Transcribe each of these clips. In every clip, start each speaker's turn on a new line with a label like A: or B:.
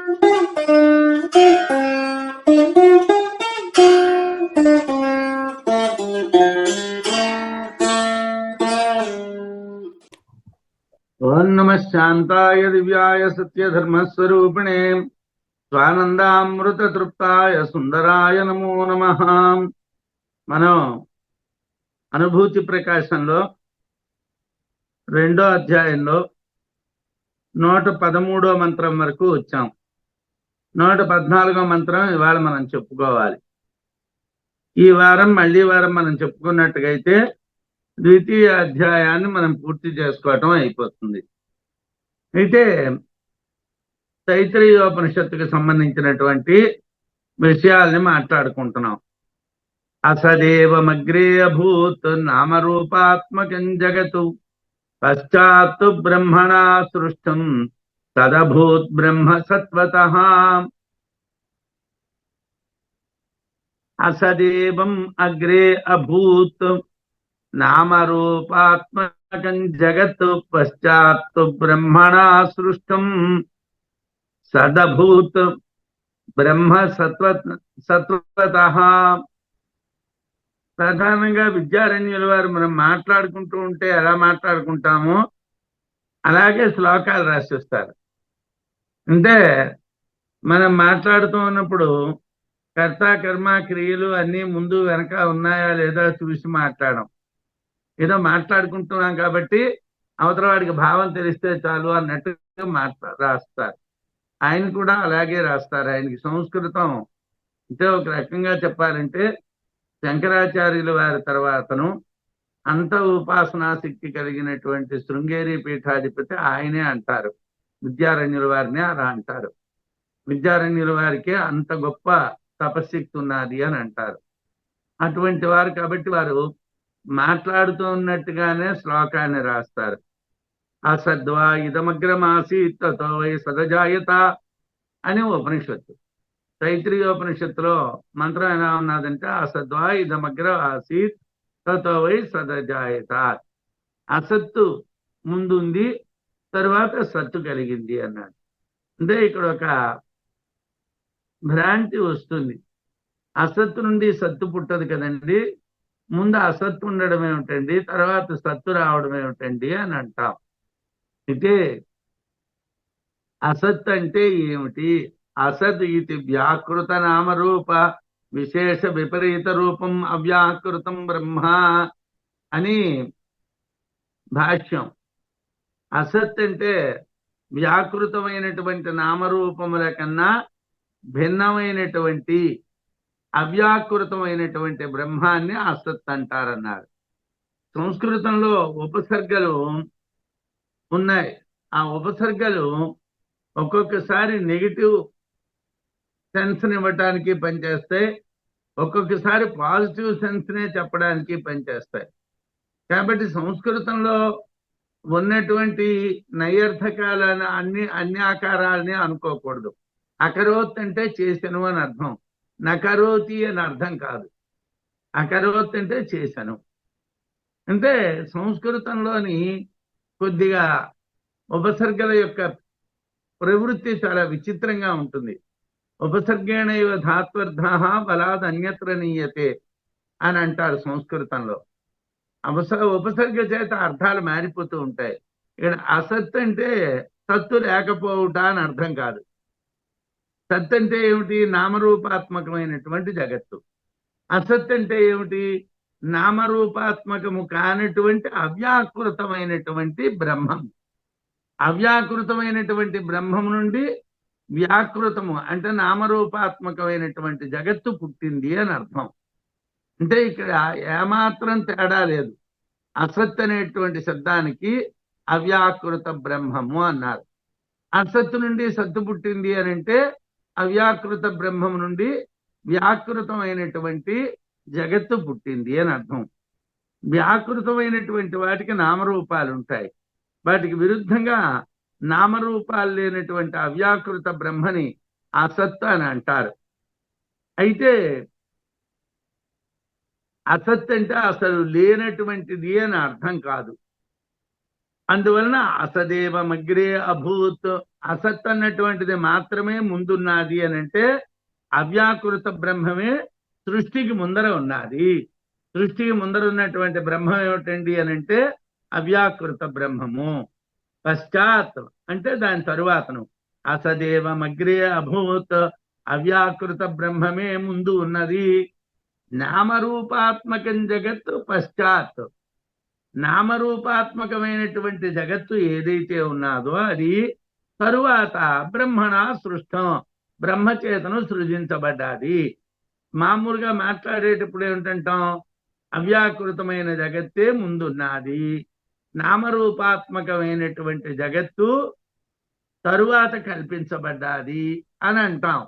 A: ఓం నమః శాంతాయ దివ్యాయ సత్యధర్మస్వరూపిణే స్వానందామృత తృప్తాయ సుందరాయ నమో నమః. మనం అనుభూతి ప్రకాశంలో 2వ అధ్యాయంలో 113వ మంత్రం వరకు వచ్చాం. 114వ మంత్రం ఇవాళ మనం చెప్పుకోవాలి. ఈ వారం మళ్ళీ మనం చెప్పుకున్నట్టుగా అయితే ద్వితీయ అధ్యాయాన్ని మనం పూర్తి చేసుకోవటం అయిపోతుంది. అయితే తైత్రీయోపనిషత్తుకు సంబంధించినటువంటి విషయాల్ని మాట్లాడుకుంటున్నాం. అసదేవమగ్రే అభూత్ నామరూపాత్మకం జగతు పశ్చాత్తు బ్రహ్మణా సృష్టం తదభూత్ బ్రహ్మ సత్వతః. అసదేవం అగ్రే అభూత్ నామరూపాత్మకం జగత్ పశ్చాత్తు బ్రహ్మణా సృష్టం సదభూత్ బ్రహ్మ సత్వతః. ప్రధానంగా విద్యారణ్యుల వారు మనం మాట్లాడుకుంటూ ఉంటే ఎలా మాట్లాడుకుంటామో అలాగే శ్లోకాలు రాసిస్తారు. అంటే మనం మాట్లాడుతూ ఉన్నప్పుడు కర్త కర్మ క్రియలు అన్నీ ముందు వెనక ఉన్నాయా లేదా చూసి మాట్లాడడం. ఏదో మాట్లాడుకుంటున్నాం కాబట్టి అవతల వాడికి భావం తెలిస్తే చాలు అన్నట్టుగా రాస్తారు. ఆయన కూడా అలాగే రాస్తారు. ఆయనకి సంస్కృతం అంటే ఒక రకంగా చెప్పాలంటే శంకరాచార్యుల వారి తర్వాతను అంత ఉపాసనాశక్తి కలిగినటువంటి శృంగేరి పీఠాధిపతి ఆయనే అంటారు. విద్యారణ్యుల వారిని అలా అంటారు. విద్యారణ్యుల వారికి అంత గొప్ప తపశక్తి ఉన్నది అని అంటారు. అటువంటి వారు కాబట్టి వారు మాట్లాడుతూ ఉన్నట్టుగానే శ్లోకాన్ని రాస్తారు. అసద్వా ఇదమగ్రమాసీత్ తతో వై సదజాయత అని ఉపనిషత్తు. తైత్రీయోపనిషత్తులో మంత్రం ఎలా ఉన్నదంటే అసద్వా ఇదమగ్ర ఆసీత్ తతో వై సదజాయత. అసత్తు ముందుంది, తర్వాత సత్తు కలిగింది అన్నాడు. అంటే ఇక్కడ ఒక భ్రాంతి వస్తుంది. అసత్తు నుండి సత్తు పుట్టదు కదండి, ముందు అసత్తు ఉండడం ఏమిటండి, తర్వాత సత్తు రావడం ఏమిటండి అని అంటాం. అయితే అసత్ అంటే ఏమిటి? అసత్ ఇది వ్యాకృత నామరూప విశేష విపరీత రూపం అవ్యాకృతం బ్రహ్మ అని భాష్యం. అసత్ అంటే వ్యాకృతమైనటువంటి నామరూపముల కన్నా భిన్నమైనటువంటి అవ్యాకృతమైనటువంటి బ్రహ్మాన్ని అసత్ అంటారన్నారు. సంస్కృతంలో ఉపసర్గలు ఉన్నాయి. ఆ ఉపసర్గలు ఒక్కొక్కసారి నెగిటివ్ సెన్స్ని ఇవ్వటానికి పనిచేస్తాయి, ఒక్కొక్కసారి పాజిటివ్ సెన్స్నే చెప్పడానికి పనిచేస్తాయి. కాబట్టి సంస్కృతంలో ఉన్నటువంటి నైర్థకాలను అన్ని ఆకారాలని అనుకోకూడదు. అకరోత్ అంటే చేసెను అని అర్థం, నకరోతి అని అర్థం కాదు. అకరోత్ అంటే చేసెను. అంటే సంస్కృతంలోని కొద్దిగా ఉపసర్గల యొక్క ప్రవృత్తి చాలా విచిత్రంగా ఉంటుంది. ఉపసర్గేణ ఇవ ధాత్వర్థః బలాద్ అన్యత్ర నీయతే అని అంటారు సంస్కృతంలో. ఉపసర్గ చేత అర్థాలు మారిపోతూ ఉంటాయి. ఇక్కడ అసత్ అంటే సత్తు లేకపోవుట అని అర్థం కాదు. సత్ అంటే ఏమిటి? నామరూపాత్మకమైనటువంటి జగత్తు. అసత్ అంటే ఏమిటి? నామరూపాత్మకము కానటువంటి అవ్యాకృతమైనటువంటి బ్రహ్మం. అవ్యాకృతమైనటువంటి బ్రహ్మం నుండి వ్యాకృతము అంటే నామరూపాత్మకమైనటువంటి జగత్తు పుట్టింది అని అర్థం. అంటే ఇక్కడ ఏమాత్రం తేడా లేదు. అసత్ అనేటువంటి శబ్దానికి అవ్యాకృత బ్రహ్మము అన్నారు. అసత్తు నుండి సత్తు పుట్టింది అని అంటే అవ్యాకృత బ్రహ్మం నుండి వ్యాకృతమైనటువంటి జగత్తు పుట్టింది అని అర్థం. వ్యాకృతమైనటువంటి వాటికి నామరూపాలు ఉంటాయి. వాటికి విరుద్ధంగా నామరూపాలు లేనటువంటి అవ్యాకృత బ్రహ్మని అసత్ అని అంటారు. అయితే అసత్ అంటే అసలు లేనటువంటిది అని అర్థం కాదు. అందువలన అసదేవమగ్రే అభూత్ అసత్ అన్నటువంటిది మాత్రమే ముందున్నది అని అంటే అవ్యాకృత బ్రహ్మమే సృష్టికి ముందర ఉన్నది. సృష్టికి ముందర ఉన్నటువంటి బ్రహ్మం ఏమిటండి అని అంటే అవ్యాకృత బ్రహ్మము. పశ్చాత్ అంటే దాని తరువాతను అసదేవమగ్రే అభూత్, అవ్యాకృత బ్రహ్మమే ముందు ఉన్నది. నామరూపాత్మకం జగత్తు పశ్చాత్, నామరూపాత్మకమైనటువంటి జగత్తు ఏదైతే ఉన్నదో అది తరువాత బ్రహ్మణ సృష్టం, బ్రహ్మచేతను సృజించబడ్డాది. మామూలుగా మాట్లాడేటప్పుడు ఏమిటంటాం, అవ్యాకృతమైన జగత్తే ముందున్నది, నామరూపాత్మకమైనటువంటి జగత్తు తరువాత కల్పించబడ్డాది అని అంటాం.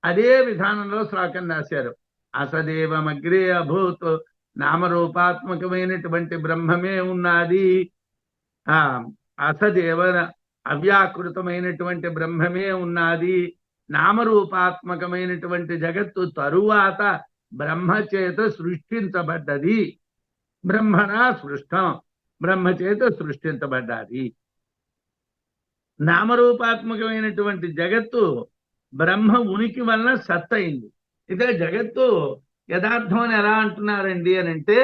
A: అదే విధానంలో శ్లోకం రాశారు. అసదేవమగ్రే అభూత్, నామరూపాత్మకమైనటువంటి బ్రహ్మమే ఉన్నది. అసదేవ అవ్యాకృతమైనటువంటి బ్రహ్మమే ఉన్నది, నామరూపాత్మకమైనటువంటి జగత్తు తరువాత బ్రహ్మచేత సృష్టించబడ్డది. బ్రహ్మణ సృష్టం, బ్రహ్మచేత సృష్టించబడ్డది. నామరూపాత్మకమైనటువంటి జగత్తు బ్రహ్మ ఉనికి వలన సత్ అయింది. ఇదే జగత్తు యథార్థం అని ఎలా అంటున్నారండి అని అంటే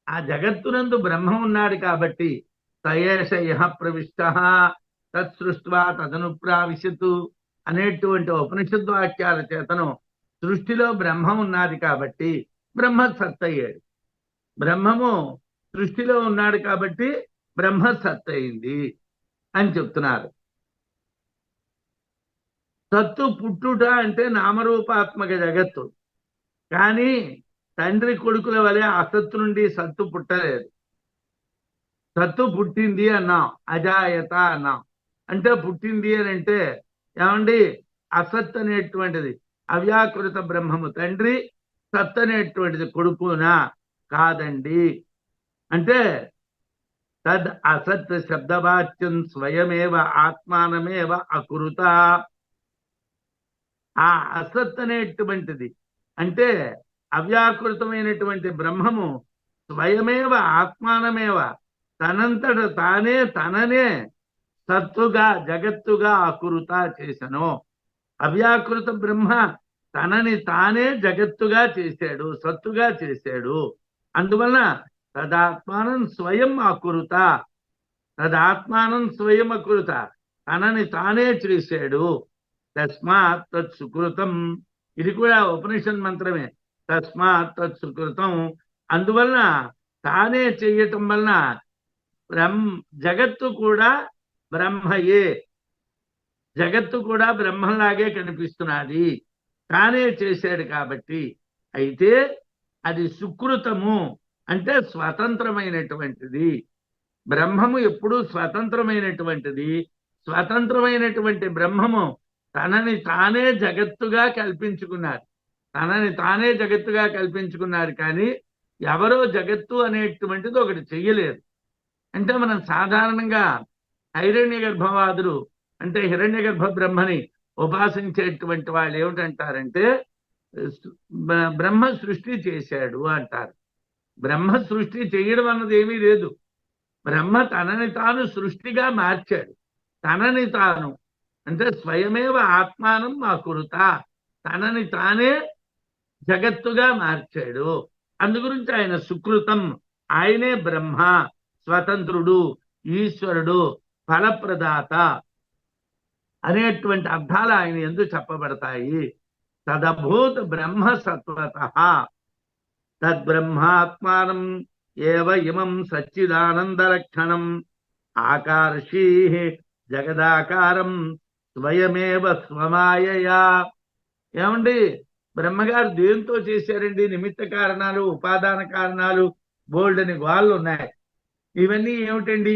A: ఆ జగత్తునందు బ్రహ్మ ఉన్నాడు కాబట్టి తయేష ఇహ ప్రవిష్ట తత్సృష్ట్వా తదనుప్రావిశతు అనేటువంటి ఉపనిషద్ వాక్యాల చేతను సృష్టిలో బ్రహ్మ ఉన్నది కాబట్టి బ్రహ్మ సత్ అయ్యాడు. బ్రహ్మము సృష్టిలో ఉన్నాడు కాబట్టి బ్రహ్మ సత్ అయింది అని చెప్తున్నారు. సత్తు పుట్టుట అంటే నామరూపాత్మక జగత్తు, కానీ తండ్రి కొడుకుల వలె అసత్తు నుండి సత్తు పుట్టలేదు. సత్తు పుట్టింది అన్నాం, అజాయత అన్నాం. అంటే పుట్టింది అని అంటే ఏమండి, అసత్ అనేటువంటిది అవ్యాకృత బ్రహ్మము తండ్రి, సత్ అనేటువంటిది కొడుకునా? కాదండి. అంటే తద్ అసత్ శబ్దవాచ్యం స్వయమేవ ఆత్మానమేవ అకురుత. ఆ అసత్ అనేటువంటిది అంటే అవ్యాకృతమైనటువంటి బ్రహ్మము స్వయమేవ ఆత్మానమేవ తనంతట తానే తననే సత్తుగా జగత్తుగా అకురుత చేసను. అవ్యాకృత బ్రహ్మ తనని తానే జగత్తుగా చేశాడు, సత్తుగా చేశాడు. అందువలన తదాత్మానం స్వయం అకురుత, తదాత్మానం స్వయం అకురుత, తనని తానే చేశాడు. తస్మాత్ తత్ సుకృతం, ఇది కూడా ఉపనిషత్ మంత్రమే. తస్మాత్ తత్ సుకృతం, అందువలన తానే చెయ్యటం వలన జగత్తు కూడా బ్రహ్మయే, జగత్తు కూడా బ్రహ్మలాగే కనిపిస్తున్నది, తానే చేశాడు కాబట్టి. అయితే అది సుకృతము అంటే స్వతంత్రమైనటువంటిది. బ్రహ్మము ఎప్పుడూ స్వతంత్రమైనటువంటిది. స్వతంత్రమైనటువంటి బ్రహ్మము తనని తానే జగత్తుగా కల్పించుకున్నారు, తనని తానే జగత్తుగా కల్పించుకున్నారు. కానీ ఎవరో జగత్తు అనేటువంటిది ఒకటి చెయ్యలేదు. అంటే మనం సాధారణంగా హిరణ్య గర్భవాదులు అంటే హిరణ్య గర్భ బ్రహ్మని ఉపాసించేటువంటి వాళ్ళు ఏమిటంటారంటే బ్రహ్మ సృష్టి చేశాడు అంటారు. బ్రహ్మ సృష్టి చేయడం అన్నది ఏమీ లేదు. బ్రహ్మ తనని తాను సృష్టిగా మార్చాడు. తనని తాను అంటే స్వయమేవ ఆత్మానం అకురుత, తనని తానే జగత్తుగా మార్చాడు. అందుగురించి ఆయన సుకృతం, ఆయనే బ్రహ్మ, స్వతంత్రుడు, ఈశ్వరుడు, ఫలప్రదాత అనేటువంటి అర్థాలు ఆయన ఎందుకు చెప్పబడతాయి. తదభూత బ్రహ్మ సత్వతః తద్బ్రహ్మాత్మానం ఏవ ఇమం సచ్చిదానందలక్షణం ఆకర్షీ జగదాకారం స్వయమేవ స్వమాయయా. ఏమండి, బ్రహ్మగారు దేంతో చేశారండి? నిమిత్త కారణాలు, ఉపాదాన కారణాలు, బోల్డని గోళ్ళు ఉన్నాయి. ఇవన్నీ ఏమిటండి?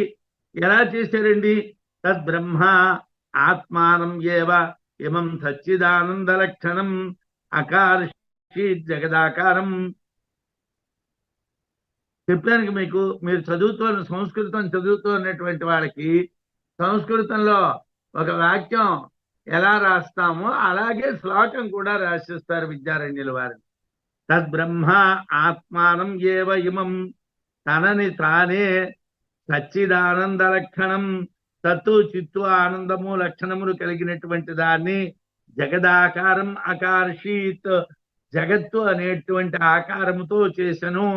A: ఎలా చేశారండి? తద్బ్రహ్మ ఆత్మానం ఏవ ఇమం సచ్చిదానంద లక్షణం అకార్షి జగదాకారం. చెప్పాను మీకు, మీరు సంస్కృతం చదువుతూ ఉన్నటువంటి వాళ్ళకి సంస్కృతంలో ఒక వాక్యం ఎలా రాస్తామో అలాగే శ్లోకం కూడా రాసిస్తారు విద్యారణ్యుల వారు. తద్బ్రహ్మ ఆత్మానం ఏవ ఇమం, తనని తానే సచ్చిదానంద లక్షణం, సత్తు చిత్తు ఆనందము లక్షణములు కలిగినటువంటి దాన్ని జగదాకారం ఆకర్షిత్, జగత్తు అనేటువంటి ఆకారముతో చేసెను.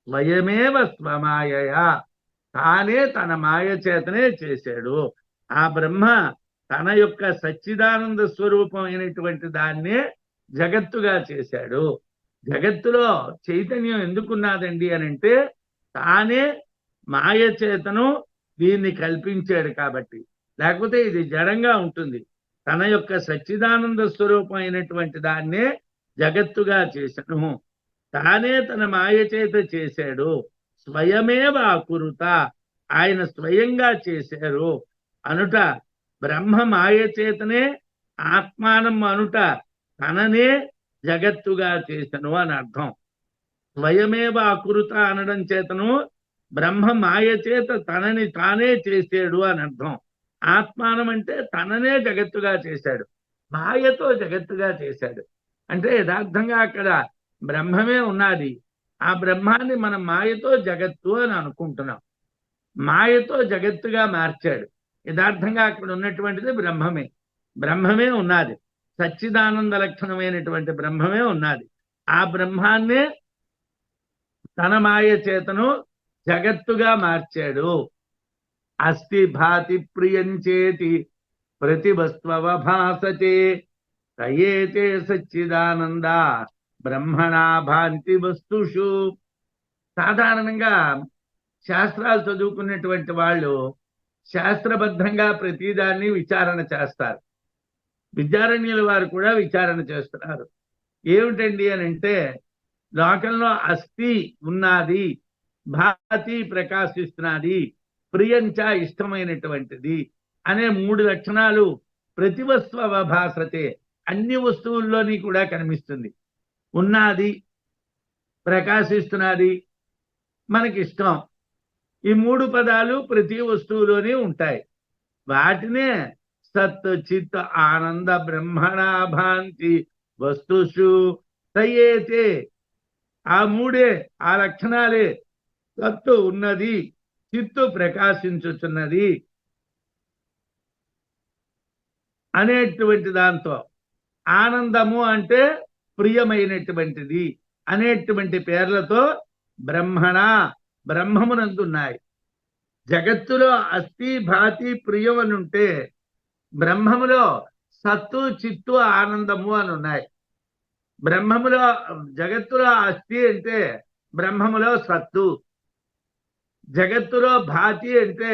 A: స్వయమేవ స్వమాయయ, తానే తన మాయ చేతనే చేశాడు. ఆ బ్రహ్మ తన యొక్క సచ్చిదానంద స్వరూపమైనటువంటి దాన్నే జగత్తుగా చేశాడు. జగత్తులో చైతన్యం ఎందుకున్నదండి అని అంటే తానే మాయ చేతను దీన్ని కల్పించాడు కాబట్టి, లేకపోతే ఇది జడంగా ఉంటుంది. తన యొక్క సచ్చిదానంద స్వరూపమైనటువంటి దాన్నే జగత్తుగా చేశాను. తానే తన మాయ చేత చేశాడు. స్వయమేవ అకురుత, ఆయన స్వయంగా చేశారు అనుట. బ్రహ్మ మాయ చేతనే ఆత్మానం అనుట తననే జగత్తుగా చేసను అని అర్థం. స్వయమేవ అకురుత అనడం చేతను బ్రహ్మ మాయ చేత తనని తానే చేసాడు అని అర్థం. ఆత్మానం అంటే తననే జగత్తుగా చేశాడు, మాయతో జగత్తుగా చేశాడు. అంటే యథార్థంగా అక్కడ బ్రహ్మమే ఉన్నది. ఆ బ్రహ్మాన్ని మనం మాయతో జగత్తు అని అనుకుంటున్నాం. మాయతో జగత్తుగా మార్చాడు. యథార్థంగా అక్కడ ఉన్నటువంటిది బ్రహ్మమే. బ్రహ్మమే ఉన్నది, సచ్చిదానంద లక్షణమైనటువంటి బ్రహ్మమే ఉన్నది. ఆ బ్రహ్మాన్నే తన మాయ చేతను జగత్తుగా మార్చాడు. అస్తి భాతి ప్రియంచేతి ప్రతివస్త్వభాసతే తయేతే సచ్చిదానంద బ్రహ్మణా భాంతి వస్తుషు. సాధారణంగా శాస్త్రాలు చదువుకున్నటువంటి వాళ్ళు శాస్త్రబద్ధంగా ప్రతిదాన్ని విచారణ చేస్తారు. విద్యారణ్యుల వారు కూడా విచారణ చేస్తున్నారు. ఏమిటండి అని అంటే లోకంలో అస్థి ఉన్నది, భాతి ప్రకాశిస్తున్నది, ప్రియంచ ఇష్టమైనటువంటిది అనే మూడు లక్షణాలు ప్రతి వస్తువు అవభాసతే, అన్ని వస్తువుల్లోని కూడా కనిపిస్తుంది. ఉన్నది, ప్రకాశిస్తున్నది, మనకిష్టం, ఈ మూడు పదాలు ప్రతి వస్తువులోనే ఉంటాయి. వాటినే సత్ చిత్ ఆనంద బ్రహ్మణా భాంతి వస్తుషు తయేతే. ఆ మూడే, ఆ లక్షణాలే సత్తు ఉన్నది, చిత్తు ప్రకాశించుచున్నది అనేటువంటి దాంతో, ఆనందము అంటే ప్రియమైనటువంటిది అనేటువంటి పేర్లతో బ్రహ్మణ బ్రహ్మమునందున్నాయి. జగత్తులో అస్థి భాతి ప్రియం అని ఉంటే బ్రహ్మములో సత్తు చిత్తు ఆనందము అని ఉన్నాయి. బ్రహ్మములో, జగత్తులో అస్థి అంటే బ్రహ్మములో సత్తు, జగత్తులో భాతి అంటే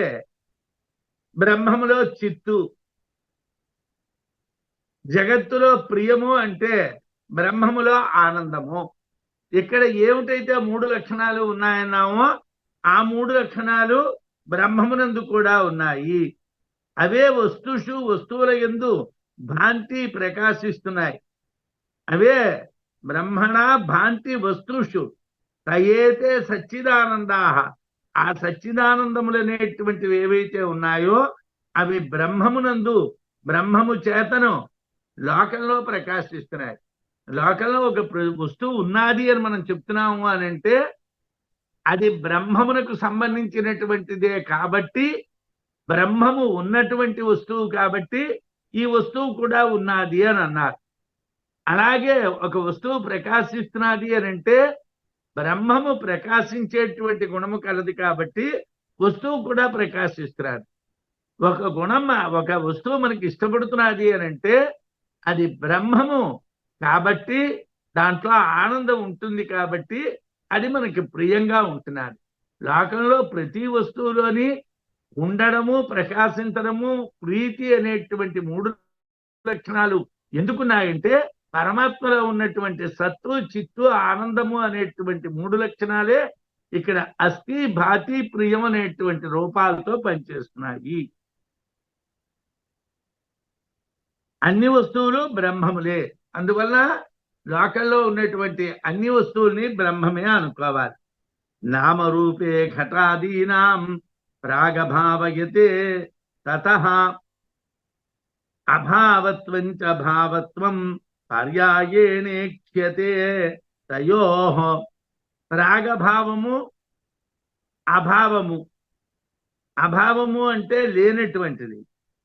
A: బ్రహ్మములో చిత్తు, జగత్తులో ప్రియము అంటే బ్రహ్మములో ఆనందము. ఇక్కడ ఏమిటైతే మూడు లక్షణాలు ఉన్నాయన్నామో ఆ మూడు లక్షణాలు బ్రహ్మమునందు కూడా ఉన్నాయి. అవే వస్తుషు, వస్తువుల యందు భాంతి ప్రకాశిస్తున్నాయి. అవే బ్రహ్మణ భాంతి వస్తుషు తయేతే సచ్చిదానందాహ. ఆ సచ్చిదానందములనేటువంటివి ఏవైతే ఉన్నాయో అవి బ్రహ్మమునందు, బ్రహ్మము చేతను లోకంలో ప్రకాశిస్తున్నాయి. లోకంలో ఒక వస్తువు ఉన్నది అని మనం చెప్తున్నాము అని అంటే అది బ్రహ్మమునకు సంబంధించినటువంటిదే కాబట్టి, బ్రహ్మము ఉన్నటువంటి వస్తువు కాబట్టి ఈ వస్తువు కూడా ఉన్నది అని అన్నారు. అలాగే ఒక వస్తువు ప్రకాశిస్తున్నది అని అంటే బ్రహ్మము ప్రకాశించేటువంటి గుణము కలది కాబట్టి వస్తువు కూడా ప్రకాశిస్తున్నది. ఒక గుణం, ఒక వస్తువు మనకి ఇష్టపడుతున్నది అని అంటే అది బ్రహ్మము కాబట్టి, దాంట్లో ఆనందం ఉంటుంది కాబట్టి అది మనకి ప్రియంగా ఉంటున్నది. లోకంలో ప్రతి వస్తువులోని ఉండడము, ప్రకాశించడము, ప్రీతి అనేటువంటి మూడు లక్షణాలు ఎందుకున్నాయంటే పరమాత్మలో ఉన్నటువంటి సత్తు చిత్తు ఆనందము అనేటువంటి మూడు లక్షణాలే ఇక్కడ అస్థి భాతి ప్రియం అనేటువంటి రూపాలతో పనిచేస్తున్నాయి. అన్ని వస్తువులు బ్రహ్మములే. అందువల్ల లోకంలో ఉన్నటువంటి అన్ని వస్తువుల్ని బ్రహ్మమే అనుకోవాలి. నామరూపే ఘటాదీనాం ప్రాగభావయతే తతః అభావత్వం చ భావత్వం పర్యాయేణేక్ష్యతే తయోః. ప్రాగభావము అభావము అభావము అంటే లేనటువంటిది,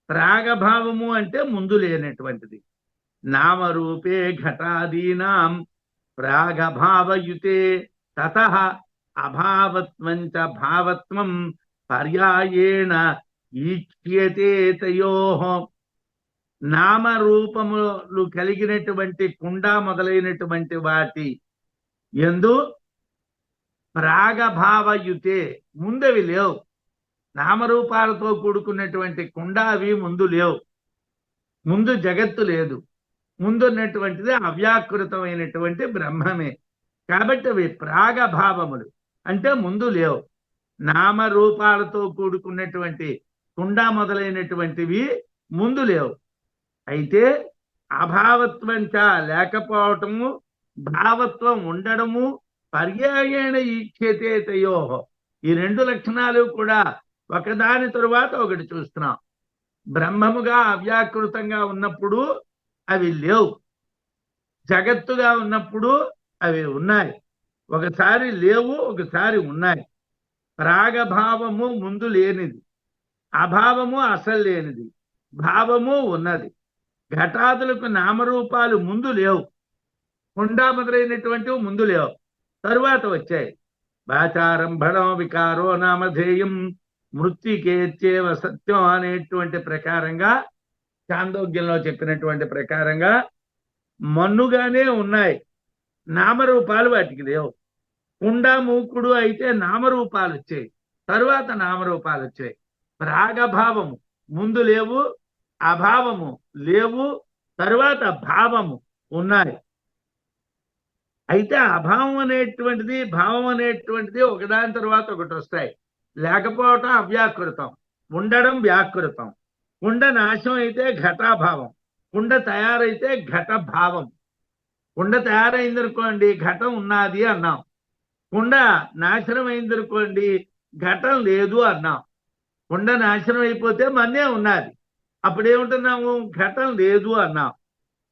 A: ప్రాగభావము అంటే ముందు లేనటువంటిది. నామరూపే ఘటాదీనాం ప్రాగభావయుతే తతః అభావత్వం చ భావత్వం పర్యాయేణ ఈక్ష్యతే తయోః. నామరూపములు కలిగినటువంటి కుండ మొదలైనటువంటి వాటి యందు ప్రాగభావయుతే ముందవి లేవు. నామరూపాలతో కూడుకున్నటువంటి కుండ అవి ముందు లేవు, ముందు జగత్తు లేదు, ముందున్నటువంటిది అవ్యాకృతమైనటువంటి బ్రహ్మమే. కాబట్టి అవి ప్రాగభావములు అంటే ముందు లేవు. నామరూపాలతో కూడుకున్నటువంటి కుండ మొదలైనటువంటివి ముందు లేవు. అయితే అభావత్వం చ లేకపోవటము, భావత్వం ఉండడము పర్యాయేణ ఈక్ష్యతే తయోః. ఈ రెండు లక్షణాలు కూడా ఒకదాని తరువాత ఒకటి చూస్తున్నాం. బ్రహ్మముగా అవ్యాకృతంగా ఉన్నప్పుడు అవి లేవు, జగత్తుగా ఉన్నప్పుడు అవి ఉన్నాయి. ఒకసారి లేవు, ఒకసారి ఉన్నాయి. ప్రాగభావము ముందు లేనిది, అభావము అసలు లేనిది, భావము ఉన్నది. ఘటాదులకు నామరూపాలు ముందు లేవు, కుండ మొదలైనటువంటివి ముందు లేవు, తరువాత వచ్చాయి. వాచారంభణం వికారో నామధేయం మృత్తికేత్యేవ సత్యం అనేటువంటి ప్రకారంగా, చాందోగ్యంలో చెప్పినటువంటి ప్రకారంగా మన్నుగానే ఉన్నాయి, నామరూపాలు వాటికి లేవు. కుండ మూకుడు అయితే నామరూపాలు వచ్చాయి, తరువాత నామరూపాలు వచ్చాయి. ప్రాగభావము ముందు లేవు, అభావము లేవు, తరువాత భావము ఉన్నాయి. అయితే అభావం అనేటువంటిది, భావం అనేటువంటిది ఒకదాని తర్వాత ఒకటి వస్తాయి. లేకపోవటం అవ్యాకృతం, ఉండడం వ్యాకృతం. కుండ నాశం అయితే ఘటాభావం, కుండ తయారైతే ఘట భావం. కుండ తయారైందనుకోండి ఘటం ఉన్నది అన్నాం, కుండ నాశనం అయిందనుకోండి ఘటం లేదు అన్నాం. కుండ నాశనం అయిపోతే మన్నే ఉన్నది, అప్పుడేముంటున్నాము ఘటం లేదు అన్నాం.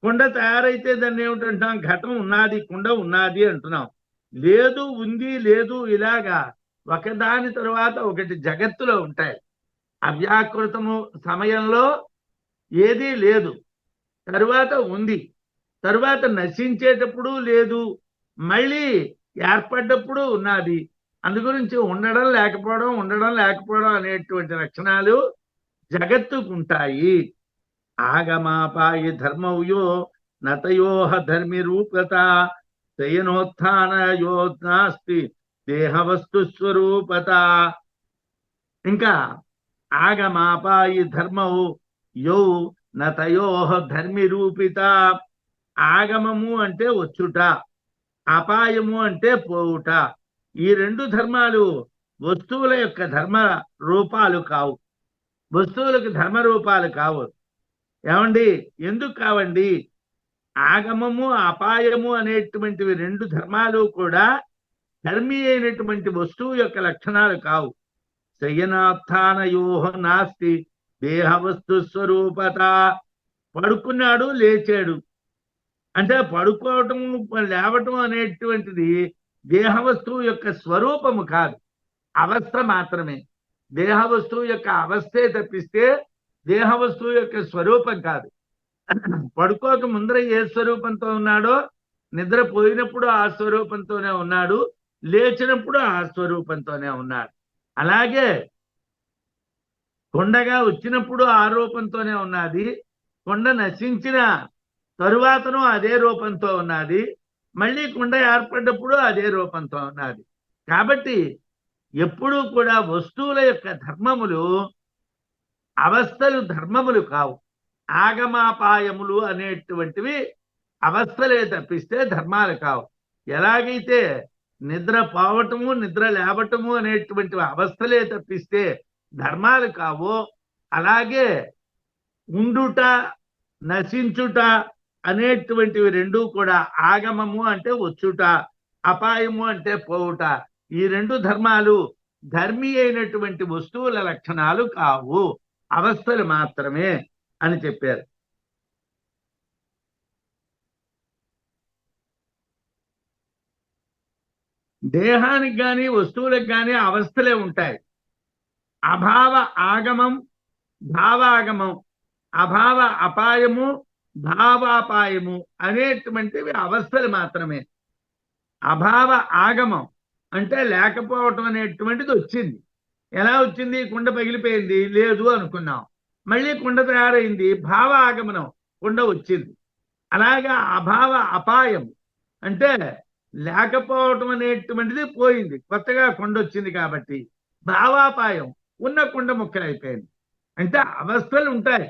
A: కుండ తయారైతే దాన్ని ఏమిటంటాం ఘటం ఉన్నది, కుండ ఉన్నది అంటున్నాం. లేదు, ఉంది, లేదు, ఇలాగా ఒకదాని తరువాత ఒకటి జగత్తులో ఉంటాయి. అవ్యాకృతము సమయంలో ఏదీ లేదు, తరువాత ఉంది, తరువాత నశించేటప్పుడు లేదు, మళ్ళీ ఏర్పడ్డప్పుడు ఉన్నది. అందుగురించి ఉండడం లేకపోవడం, ఉండడం లేకపోవడం అనేటువంటి లక్షణాలు జగత్తుకుంటాయి. ఆగమాపాయి ధర్మవ్యో నతయోహ ధర్మి రూపత శయనోత్థానయో నాస్తి దేహవస్తు స్వరూపత. ఇంకా ఆగమాపాయి ధర్మవు యౌ నతయోహ ధర్మి రూపిత. ఆగమము అంటే వచ్చుట, అపాయము అంటే పోవుట. ఈ రెండు ధర్మాలు వస్తువుల యొక్క ధర్మ రూపాలు కావు, వస్తువులకు ధర్మ రూపాలు కావు. ఏమండి, ఎందుకు కావండి? ఆగమము అపాయము అనేటువంటివి రెండు ధర్మాలు కూడా ధర్మీ అయినటువంటి వస్తువు యొక్క లక్షణాలు కావు. శయనాత్థానయోహ నాస్తి దేహవస్తు స్వరూపత. పడుకున్నాడు, లేచాడు అంటే పడుకోవటం లేవటం అనేటువంటిది దేహవస్తువు యొక్క స్వరూపము కాదు, అవస్థ మాత్రమే. దేహవస్తువు యొక్క అవస్థే తప్పిస్తే దేహవస్తువు యొక్క స్వరూపం కాదు. పడుకోక ముందర ఏ స్వరూపంతో ఉన్నాడో నిద్రపోయినప్పుడు ఆ స్వరూపంతోనే ఉన్నాడు, లేచినప్పుడు ఆ స్వరూపంతోనే ఉన్నాడు. అలాగే కొండగా వచ్చినప్పుడు ఆ రూపంతోనే ఉన్నది, కొండ నశించిన తరువాతను అదే రూపంతో ఉన్నది, మళ్ళీ కొండ ఏర్పడ్డప్పుడు అదే రూపంతో ఉన్నది. కాబట్టి ఎప్పుడూ కూడా వస్తువుల యొక్క ధర్మములు అవస్థలు ధర్మములు కావు. ఆగమాపాయములు అనేటువంటివి అవస్థలే తప్పిస్తే ధర్మాలు కావు. ఎలాగైతే నిద్ర పోవటము, నిద్ర లేవటము అనేటువంటి అవస్థలే తప్పిస్తే ధర్మాలు కావు, అలాగే ఉండుట, నశించుట అనేటువంటివి రెండూ కూడా ఆగమము అంటే వచ్చుట, అపాయము అంటే పోవుట. ఈ రెండు ధర్మాలు ధర్మీ అయినటువంటి వస్తువుల లక్షణాలు కావు, అవస్థలు మాత్రమే అని చెప్పారు. దేహానికి కానీ వస్తువులకు కానీ అవస్థలే ఉంటాయి. అభావ ఆగమం, భావాగమం, అభావ అపాయము, భావాపాయము అనేటువంటివి అవస్థలు మాత్రమే. అభావ ఆగమం అంటే లేకపోవటం అనేటువంటిది వచ్చింది. ఎలా వచ్చింది? కుండ పగిలిపోయింది, లేదు అనుకున్నాం, మళ్ళీ కుండ తయారైంది, భావ ఆగమనం, కుండ వచ్చింది. అలాగా అభావ అపాయం అంటే లేకపోవటం అనేటువంటిది పోయింది, కొత్తగా కుండ వచ్చింది కాబట్టి. భావాపాయం, ఉన్న కుండ ముక్కలైపోయింది. అంటే అవస్థలు ఉంటాయి.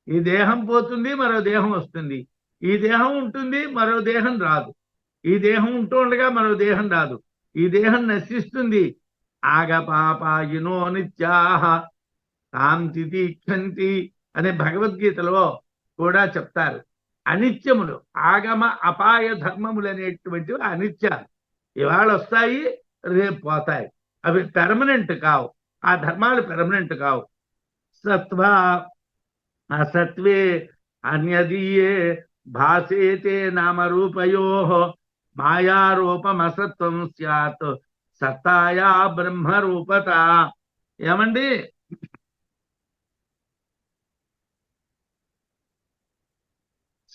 A: ఈ దేహం పోతుంది, మరో దేహం వస్తుంది. ఈ దేహం ఉంటుంది, మరో దేహం రాదు. ఈ దేహం ఉంటూ ఉండగా మరో దేహం రాదు. ఈ దేహం నశిస్తుంది. ఆగపాపాయినో నిత్యాహ కాంతి దీక్షంతి అనే భగవద్గీతలో కూడా చెప్తారు. అనిత్యములు, ఆగమ అపాయ ధర్మములు అనేటువంటివి అనిత్యాలు. ఇవాళ వస్తాయి, రేపు పోతాయి. అవి పెర్మనెంట్ కావు. ఆ ధర్మాలు పెర్మనెంట్ కావు. సత్వ అసత్వే అన్యదీయే భాసేతే నామరూపయో మాయారూపమసత్వం స్యాత్ సత్తాయా బ్రహ్మరూపత. ఏమండి?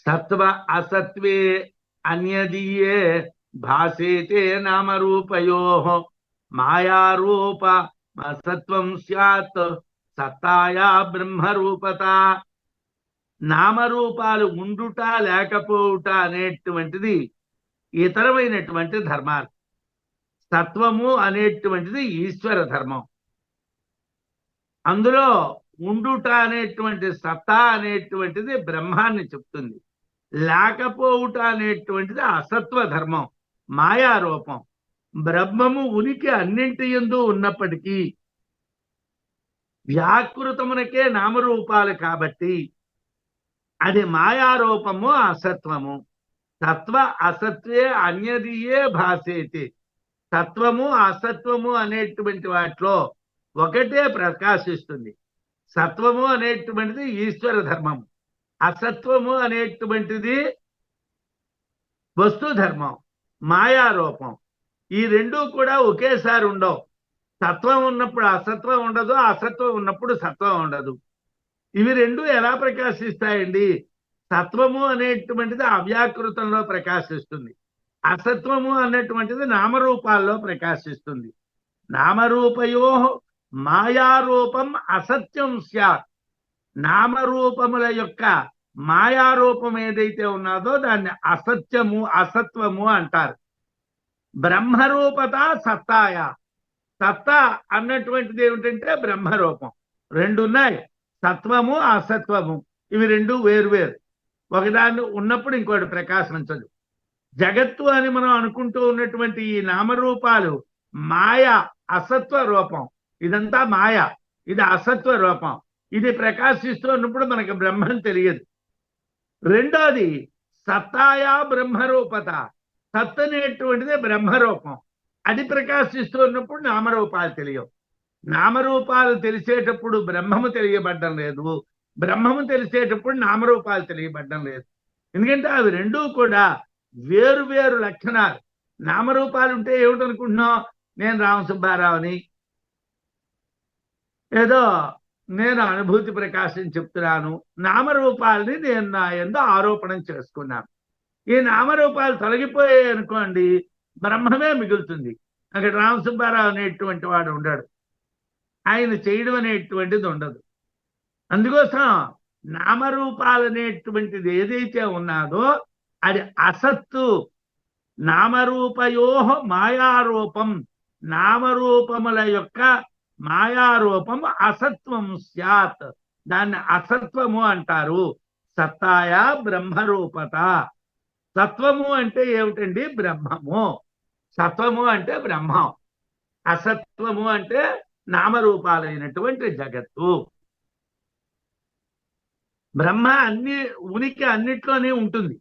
A: సత్వ అసత్వే అన్యదీయే భాసేతే నామరూపయో మాయారూప అసత్వం స్యాత్ సత్తాయా బ్రహ్మరూపత. నామరూపాలు ఉండుట లేకపోవుట అనేటువంటిది ఇతరమైనటువంటి ధర్మాలు. సత్వము అనేటువంటిది ఈశ్వర ధర్మం. అందులో ఉండుట అనేటువంటి సత్తా అనేటువంటిది బ్రహ్మాన్ని చెప్తుంది. లేకపోవుట అనేటువంటిది అసత్వ ధర్మం, మాయారూపం. బ్రహ్మము ఉనికి అన్నింటి యందు ఉన్నప్పటికీ వ్యాకృతమునకే నామరూపాలు కాబట్టి అది మాయారూపము, అసత్వము. తత్వ అసత్వే అన్యదియే భాసేతి. తత్వము అసత్వము అనేటువంటి వాటిలో ఒకటే ప్రకాశిస్తుంది. సత్వము అనేటువంటిది ఈశ్వర ధర్మము, అసత్వము అనేటువంటిది వస్తు ధర్మం, మాయారూపం. ఈ రెండూ కూడా ఒకేసారి ఉండవు. సత్వం ఉన్నప్పుడు అసత్వం ఉండదు, అసత్వం ఉన్నప్పుడు సత్వం ఉండదు. ఇవి రెండు ఎలా ప్రకాశిస్తాయండి? సత్వము అనేటువంటిది అవ్యాకృతంలో ప్రకాశిస్తుంది, అసత్వము అన్నటువంటిది నామరూపాల్లో ప్రకాశిస్తుంది. నామరూపయో మాయారూపం అసత్యం స్యాత్. నామరూపముల యొక్క మాయారూపం ఏదైతే ఉన్నదో దాన్ని అసత్యము, అసత్వము అంటారు. బ్రహ్మరూపత సత్తాయ. సత్తా అన్నటువంటిది ఏమిటంటే బ్రహ్మరూపం. రెండు ఉన్నాయి, సత్వము అసత్వము. ఇవి రెండు వేరువేరు. ఒకదాన్ని ఉన్నప్పుడు ఇంకోటి ప్రకాశించదు. జగత్తు అని మనం అనుకుంటూ ఉన్నటువంటి ఈ నామరూపాలు మాయ, అసత్వ రూపం. ఇదంతా మాయ, ఇది అసత్వ రూపం. ఇది ప్రకాశిస్తూ ఉన్నప్పుడు మనకు బ్రహ్మం తెలియదు. రెండోది సత్తాయా బ్రహ్మరూపత. సత్ అనేటువంటిది బ్రహ్మరూపం. అది ప్రకాశిస్తూ ఉన్నప్పుడు నామరూపాలు తెలియవు. నామరూపాలు తెలిసేటప్పుడు బ్రహ్మము తెలియబడ్డం లేదు, బ్రహ్మము తెలిసేటప్పుడు నామరూపాలు తెలియబడ్డం లేదు. ఎందుకంటే అవి రెండూ కూడా వేరు వేరు లక్షణాలు. నామరూపాలు ఉంటే ఏమిటనుకుంటున్నాం? నేను రామసుబ్బారావుని, ఏదో నేను అనుభూతి ప్రకాశం చెప్తున్నాను. నామరూపాలని నేను నా యందు ఆరోపణం చేసుకున్నాను. ఈ నామరూపాలు తొలగిపోయాయి అనుకోండి, బ్రహ్మమే మిగులుతుంది. అక్కడ రామసుబ్బారావు అనేటువంటి వాడు ఉండడు, ఆయన చేయడం అనేటువంటిది ఉండదు. అందుకోసం నామరూపాలు అనేటువంటిది ఏదైతే ఉన్నదో అది అసత్తు. నామరూపయో మాయారూపం. నామరూపముల యొక్క మాయారూపం అసత్వం స్యాత్. దాన్ని అసత్వము అంటారు. సత్తాయా బ్రహ్మరూపత. సత్వము అంటే ఏమిటండి? బ్రహ్మము. సత్వము అంటే బ్రహ్మం, అసత్వము అంటే నామరూపాలైనటువంటి జగత్తు. బ్రహ్మ ఉనికి అన్నిట్లోనే ఉంటుంది.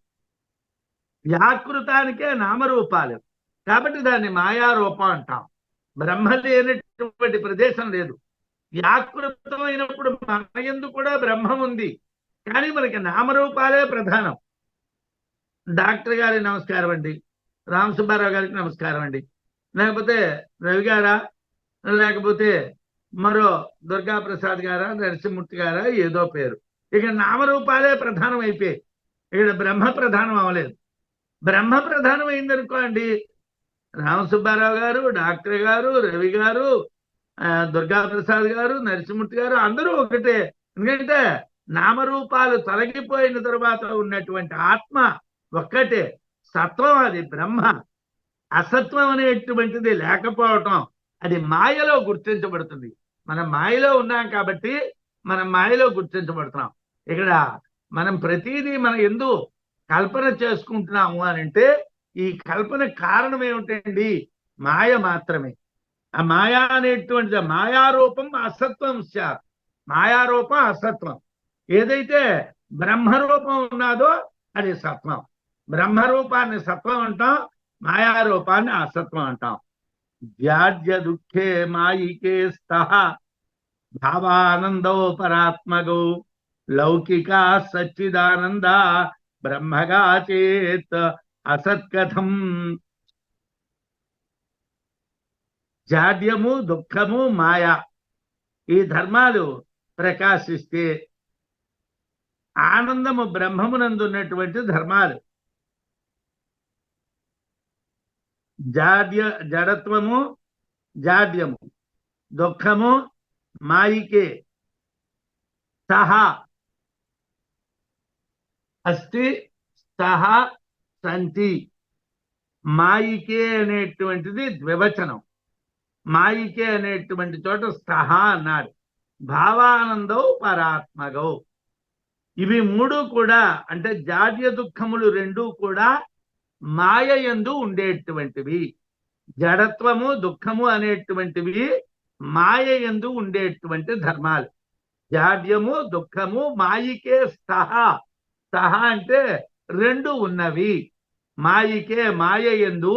A: వ్యాకృతానికే నామరూపాలు కాబట్టి దాన్ని మాయారూపం అంటాం. బ్రహ్మ లేనటువంటి ప్రదేశం లేదు. వ్యాకృతమైనప్పుడు మన యందు కూడా బ్రహ్మం ఉంది, కానీ మనకి నామరూపాలే ప్రధానం. డాక్టర్ గారికి నమస్కారం అండి, రామసుబ్బారావు గారికి నమస్కారం అండి, లేకపోతే రవి గారా, లేకపోతే మరో దుర్గాప్రసాద్ గారా నరసింహమూర్తి గారా ఏదో పేరు. ఇక నామరూపాలే ప్రధానం అయిపోయాయి. ఇక్కడ బ్రహ్మ ప్రధానం అవ్వలేదు. బ్రహ్మ ప్రధానం అయిందనుకోండి, రామసుబ్బారావు గారు, డాక్టర్ గారు, రవి గారు, దుర్గాప్రసాద్ గారు, నరసింహమూర్తి గారు అందరూ ఒకటే. ఎందుకంటే నామరూపాలు తొలగిపోయిన తర్వాత ఉన్నటువంటి ఆత్మ ఒక్కటే, సత్వం. అది బ్రహ్మ. అసత్వం అనేటువంటిది లేకపోవటం అది మాయలో గుర్తించబడుతుంది. మనం మాయలో ఉన్నాం కాబట్టి మనం మాయలో గుర్తించబడుతున్నాం. ఇక్కడ మనం ప్రతిదీ మనం ఎందు కల్పన చేసుకుంటున్నాము అని అంటే ఈ కల్పన కారణం ఏమిటండి? మాయ మాత్రమే. ఆ మాయా అనేటువంటిది మాయారూపం అసత్వం సార్. మాయారూపం అసత్వం. ఏదైతే బ్రహ్మరూపం ఉన్నదో అది సత్వం. బ్రహ్మరూపాన్ని సత్వం అంటాం, మాయారూపాన్ని అసత్వం అంటాం. వ్యాజ్య దుఃఖే మాయికే స్తః భావానందో పరాత్మగో లౌకికా సచ్చిదానంద బ్రహ్మగా చేత్ అసత్కథం. జాడ్యము, దుఃఖము, మాయ ఈ ధర్మాలు ప్రకాశిస్తే ఆనందము బ్రహ్మమునందున్నటువంటి ధర్మాలు. జడత్వము, జాడ్యము, దుఃఖము, మాయికే సహా అస్తి సహ సంతి. మాయికే అనేటువంటిది ద్వివచనం. మాయికే అనేటువంటి చోట సహ అన్నాడు. భావానందౌ పరాత్మగౌ. ఇవి మూడు కూడా అంటే జాడ్య దుఃఖములు రెండూ కూడా మాయ యందు ఉండేటువంటివి. జడత్వము, దుఃఖము అనేటువంటివి మాయ యందు ఉండేటువంటి ధర్మాలు. జాడ్యము, దుఃఖము, మాయికే స్తః. స్తః అంటే రెండు ఉన్నవి. మాయికే మాయ యందు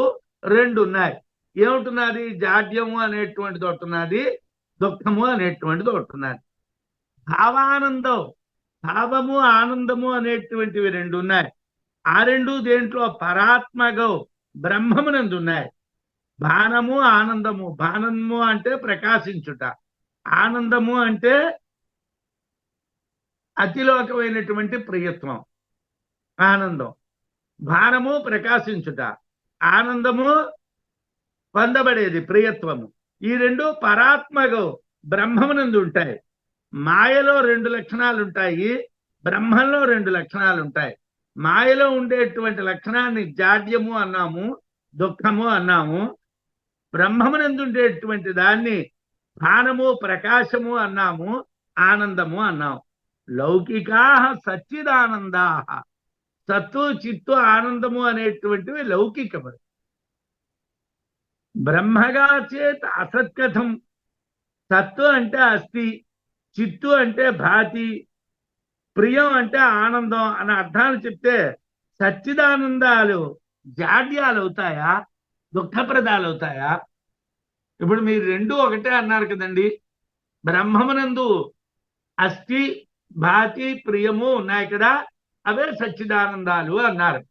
A: రెండు ఉన్నాయి. ఏముంటున్నది? జాడ్యము అనేటువంటిది ఒకటున్నది, దుఃఖము అనేటువంటిది ఒకటున్నది. భావానందం, భావము ఆనందము అనేటువంటివి రెండు ఉన్నాయి. ఆ రెండు దేంట్లో? పరాత్మగౌ బ్రహ్మమునందు ఉన్నాయి. బాణము, ఆనందము. బాణము అంటే ప్రకాశించుట, ఆనందము అంటే అతిలోకమైనటువంటి ప్రియత్వం. ఆనందం. బాణము ప్రకాశించుట, ఆనందము పొందబడేది ప్రియత్వము. ఈ రెండు పరాత్మగౌ బ్రహ్మమునందు ఉంటాయి. మాయలో రెండు లక్షణాలు ఉంటాయి, బ్రహ్మంలో రెండు లక్షణాలు ఉంటాయి. మాయలో ఉండేటువంటి లక్షణాన్ని జాడ్యము అన్నాము, దుఃఖము అన్నాము. బ్రహ్మమునందు ఉండేటువంటి దాన్ని భానము, ప్రకాశము అన్నాము, ఆనందము అన్నాము. లౌకికా సచ్చిదానందా. సత్తు, చిత్తు, ఆనందము అనేటువంటివి లౌకికములు. బ్రహ్మగా చేత అసత్కథం. సత్తు అంటే అస్థి, చిత్తు అంటే భాతి, ప్రియం అంటే ఆనందం అనే అర్థాలు చెప్తే సచ్చిదానందాలు జాడ్యాలు అవుతాయా, దుఃఖప్రదాలు అవుతాయా? ఇప్పుడు మీరు రెండు ఒకటే అన్నారు కదండి. బ్రహ్మమునందు అస్థి, భాతి, ప్రియము ఉన్నాయి కదా, అవే సచ్చిదానందాలు అన్నారు.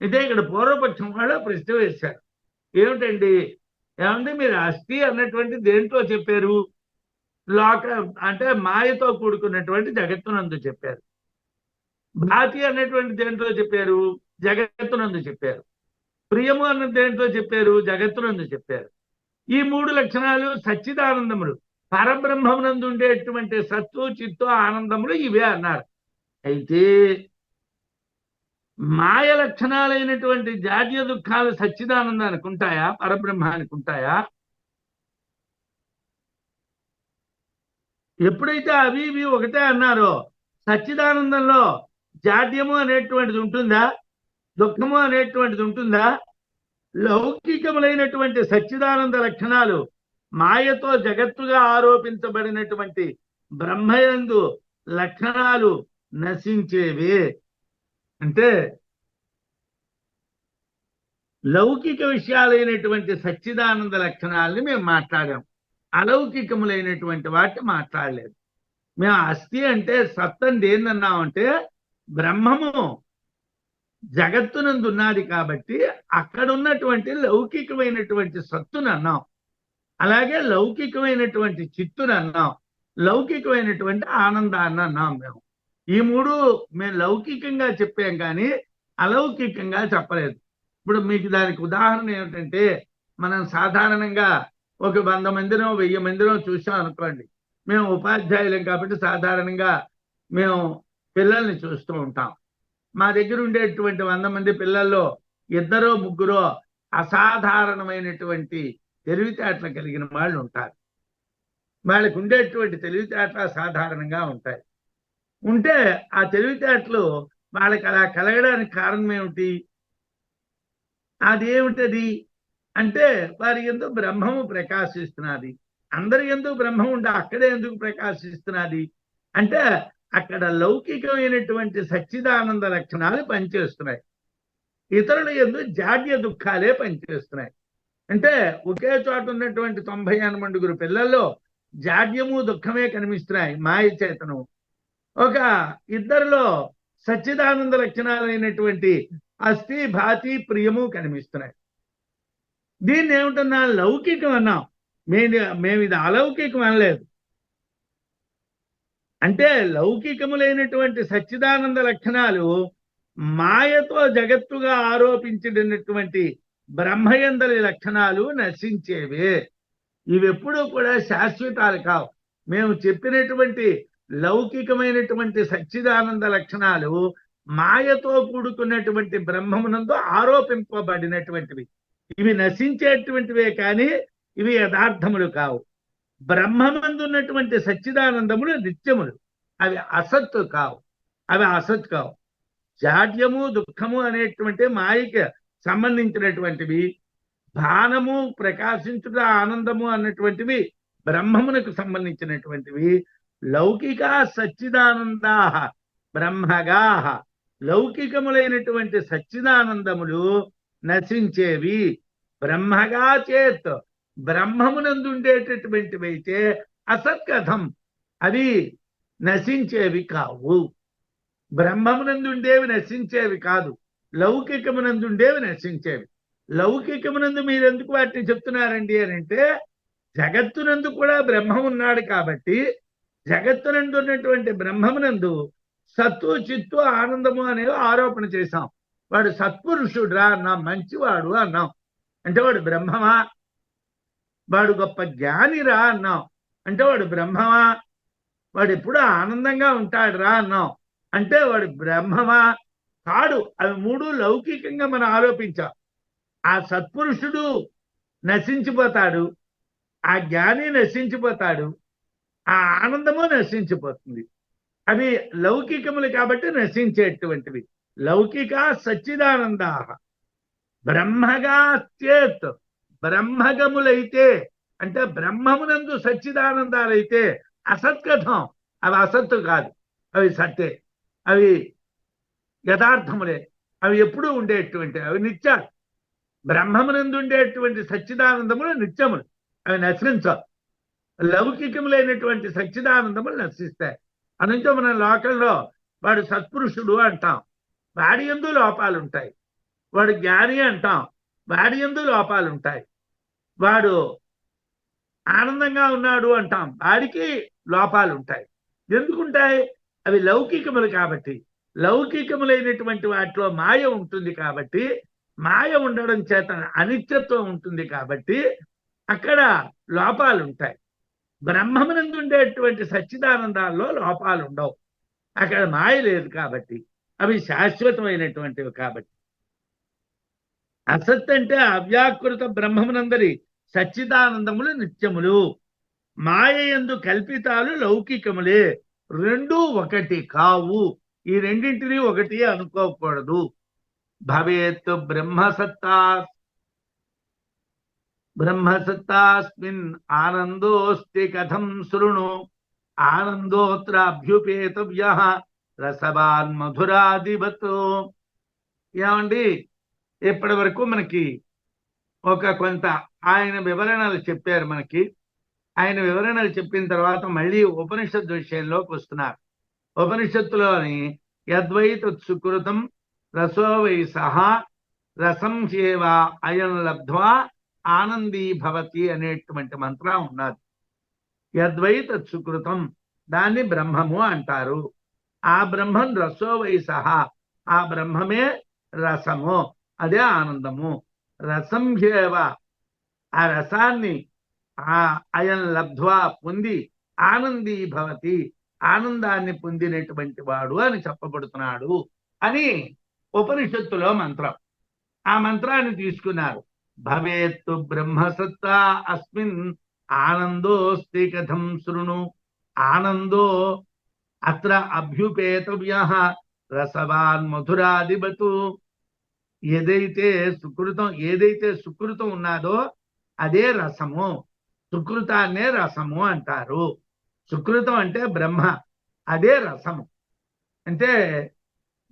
A: అయితే ఇక్కడ పూర్వపక్షం వాళ్ళు ప్రశ్న వేశారు. ఏమిటండి? ఏమంటే మీరు అస్థి అన్నటువంటి దేంట్లో చెప్పారు? లోక అంటే మాయతో కూడుకున్నటువంటి జగత్తునందు చెప్పారు. భాతి అనేటువంటి దేంట్లో చెప్పారు? జగత్తునందు చెప్పారు. ప్రియము అన్న దేంట్లో చెప్పారు? జగత్తునందు చెప్పారు. ఈ మూడు లక్షణాలు సచ్చిదానందములు, పరబ్రహ్మమునందు ఉండేటువంటి సత్తు, చిత్తు, ఆనందములు ఇవే అన్నారు. అయితే మాయ లక్షణాలైనటువంటి జాడ్య దుఃఖాలు సచ్చిదానందానికి ఉంటాయా, పరబ్రహ్మానికి ఉంటాయా? ఎప్పుడైతే అవి ఇవి ఒకటే అన్నారో సచ్చిదానందంలో జాడ్యము అనేటువంటిది ఉంటుందా, దుఃఖము అనేటువంటిది ఉంటుందా? లౌకికములైనటువంటి సచ్చిదానంద లక్షణాలు మాయతో జగత్తుగా ఆరోపించబడినటువంటి బ్రహ్మయందు లక్షణాలు నశించేవే. అంటే లౌకిక విషయాలైనటువంటి సచ్చిదానంద లక్షణాలని మేము మాట్లాడాం, అలౌకికములైనటువంటి వాటిని మాట్లాడలేదు. మేము అస్థి అంటే సత్తండి ఏందన్నామంటే బ్రహ్మము జగత్తునందు ఉన్నది కాబట్టి అక్కడ ఉన్నటువంటి లౌకికమైనటువంటి సత్తును అన్నాం. అలాగే లౌకికమైనటువంటి చిత్తుని అన్నాం, లౌకికమైనటువంటి ఆనందాన్ని అన్నాం. ఈ మూడు మేము లౌకికంగా చెప్పాం కానీ అలౌకికంగా చెప్పలేదు. ఇప్పుడు మీకు దానికి ఉదాహరణ ఏమిటంటే, మనం సాధారణంగా ఒక 100 మందినో 1000 మందినో చూసాం అనుకోండి. మేము ఉపాధ్యాయులం కాబట్టి సాధారణంగా మేము పిల్లల్ని చూస్తూ ఉంటాం. మా దగ్గర ఉండేటువంటి 100 మంది పిల్లల్లో 2 3 అసాధారణమైనటువంటి తెలివితేటలు కలిగిన వాళ్ళు ఉంటారు. వాళ్ళకు ఉండేటువంటి తెలివితేటలు అసాధారణంగా ఉంటాయి. ఉంటే ఆ తెలివితేటలు వాళ్ళకి అలా కలగడానికి కారణం ఏమిటి? అదేమిటది అంటే, వారి యందు బ్రహ్మము ప్రకాశిస్తున్నది. అందరి యందు బ్రహ్మం ఉంటే అక్కడే ఎందుకు ప్రకాశిస్తున్నది అంటే, అక్కడ లౌకికమైనటువంటి సచ్చిదానంద లక్షణాలు పనిచేస్తున్నాయి. ఇతరుల యందు జాడ్య దుఃఖాలే పనిచేస్తున్నాయి. అంటే ఒకే చోట ఉన్నటువంటి 98 పిల్లల్లో జాడ్యము దుఃఖమే కనిపిస్తున్నాయి, మాయ చేతనం. ఒక ఇద్దరిలో సచ్చిదానంద లక్షణాలైనటువంటి అస్థి భాతి ప్రియము కనిపిస్తున్నాయి. దీన్ని ఏమిటన్నా లౌకికం అన్నాం. మేము ఇది అలౌకికం అనలేదు. అంటే లౌకికములైనటువంటి సచ్చిదానంద లక్షణాలు మాయతో జగత్తుగా ఆరోపించినటువంటి బ్రహ్మయందలి లక్షణాలు నశించేవే. ఇవెప్పుడూ కూడా శాశ్వతాలు కావు. మేము చెప్పినటువంటి లౌకికమైనటువంటి సచ్చిదానంద లక్షణాలు మాయతో కూడుకున్నటువంటి బ్రహ్మమునందు ఆరోపింపబడినటువంటివి. ఇవి నశించేటువంటివే కానీ ఇవి యథార్థములు కావు. బ్రహ్మమందున్నటువంటి సచ్చిదానందములు నిత్యములు, అవి అసత్తు కావు. అవి అసత్ కావు. జాడ్యము దుఃఖము అనేటువంటి మాయకి సంబంధించినటువంటివి. భానము ప్రకాశించుట ఆనందము అన్నటువంటివి బ్రహ్మమునకు సంబంధించినటువంటివి. లౌకిక సచ్చిదానందా బ్రహ్మగా, లౌకికములైనటువంటి సచ్చిదానందములు నశించేవి. బ్రహ్మగా చేత్, బ్రహ్మమునందుండేటటువంటివైతే అసత్కథం, అవి నశించేవి కావు. బ్రహ్మమునందుండేవి నశించేవి కాదు, లౌకికమునందుండేవి నశించేవి. లౌకికమునందు మీరెందుకు వాటిని చెప్తున్నారండి అని అంటే, జగత్తునందు కూడా బ్రహ్మం ఉన్నాడు కాబట్టి జగత్తునందు ఉన్నటువంటి బ్రహ్మమునందు సత్తు చిత్తు ఆనందము అనేవి ఆరోపణ చేశాం. వాడు సత్పురుషుడురా అన్నాం, మంచివాడు అన్నాం. అంటే వాడు బ్రహ్మమా? వాడు గొప్ప జ్ఞానిరా అన్నాం. అంటే వాడు బ్రహ్మమా? వాడు ఎప్పుడు ఆనందంగా ఉంటాడురా అన్నాం. అంటే వాడు బ్రహ్మమా? కాడు. అవి మూడు లౌకికంగా మనం ఆరోపించాం. ఆ సత్పురుషుడు నశించిపోతాడు, ఆ జ్ఞాని నశించిపోతాడు, ఆ ఆనందము నశించిపోతుంది. అవి లౌకికములు కాబట్టి నశించేటువంటివి. లౌకిక సచ్చిదానందా బ్రహ్మగా చేత్, బ్రహ్మగములైతే అంటే బ్రహ్మమునందు సచ్చిదానందాలైతే అసత్కథం, అవి అసత్తు కాదు, అవి సత్తే, అవి యథార్థములే, అవి ఎప్పుడూ ఉండేటువంటి, అవి నిత్యాలు. బ్రహ్మమునందు ఉండేటువంటి సచ్చిదానందములు నిత్యములు, అవి నశించవు. లౌకికములైనటువంటి సచ్చిదానందములు నశిస్తాయి. అనంతో మన లోకంలో వాడు సత్పురుషుడు అంటాం, వాడి యందు లోపాలు ఉంటాయి. వాడు జ్ఞాని అంటాం, వాడి యందు లోపాలు ఉంటాయి. వాడు ఆనందంగా ఉన్నాడు అంటాం, వాడికి లోపాలు ఉంటాయి. ఎందుకుంటాయి? అవి లౌకికములు కాబట్టి. లౌకికములైనటువంటి వాటిలో మాయ ఉంటుంది కాబట్టి, మాయ ఉండడం చేత అనిత్యత్వం ఉంటుంది కాబట్టి అక్కడ లోపాలు ఉంటాయి. బ్రహ్మమునందు ఉండేటువంటి సచ్చిదానందాల్లో లోపాలు ఉండవు. అక్కడ మాయ లేదు కాబట్టి, అవి శాశ్వతమైనటువంటివి కాబట్టి. అసత్ అంటే అవ్యాకృత బ్రహ్మమునందరి సచ్చిదానందములు నిత్యములు, మాయ యందు కల్పితాలు లౌకికములే. రెండూ ఒకటి కావు. ఈ రెండింటినీ ఒకటి అనుకోకూడదు. భవేత్ బ్రహ్మసత్తాస్మిన్ ఆనందోస్తి కథం శృణు, ఆనందోత్ర అభ్యుపేతవ్యః రసవాన్ మధురాదివత్. ఏమండి, ఇప్పటి వరకు మనకి కొంత ఆయన వివరణలు చెప్పారు. ఆయన వివరణలు చెప్పిన తర్వాత మళ్ళీ ఉపనిషత్తు విషయంలోకి వస్తున్నారు. ఉపనిషత్తులోని యద్వైత సుకృతం రసో వై సహా రసం చేవా అయం లబ్ధ్వా ఆనందీ భవతి అనేటువంటి మంత్రం ఉన్నది. యద్వై తత్సుకృతం, దాన్ని బ్రహ్మము అంటారు. ఆ బ్రహ్మం రసో వై సహా, ఆ బ్రహ్మమే రసము, అదే ఆనందము. రసం హేవ, ఆ రసాన్ని అయం లబ్ధ్వా పొంది ఆనందీ భవతి, ఆనందాన్ని పొందినటువంటి వాడు అని చెప్పబడుతున్నాడు అని ఉపనిషత్తులో మంత్రం. ఆ మంత్రాన్ని తీసుకున్నారు. భవేత్తు బ్రహ్మసత్తా అస్మిన్ ఆనందోస్తి కథం శృణు, ఆనందో అత్ర అభ్యుపేతవ్యః రసవాన్ మధురాదివతు. ఏదైతే సుకృతం ఉన్నదో అదే రసము. సుకృతాన్నే రసము అంటారు. సుకృతం అంటే బ్రహ్మ, అదే రసము. అంటే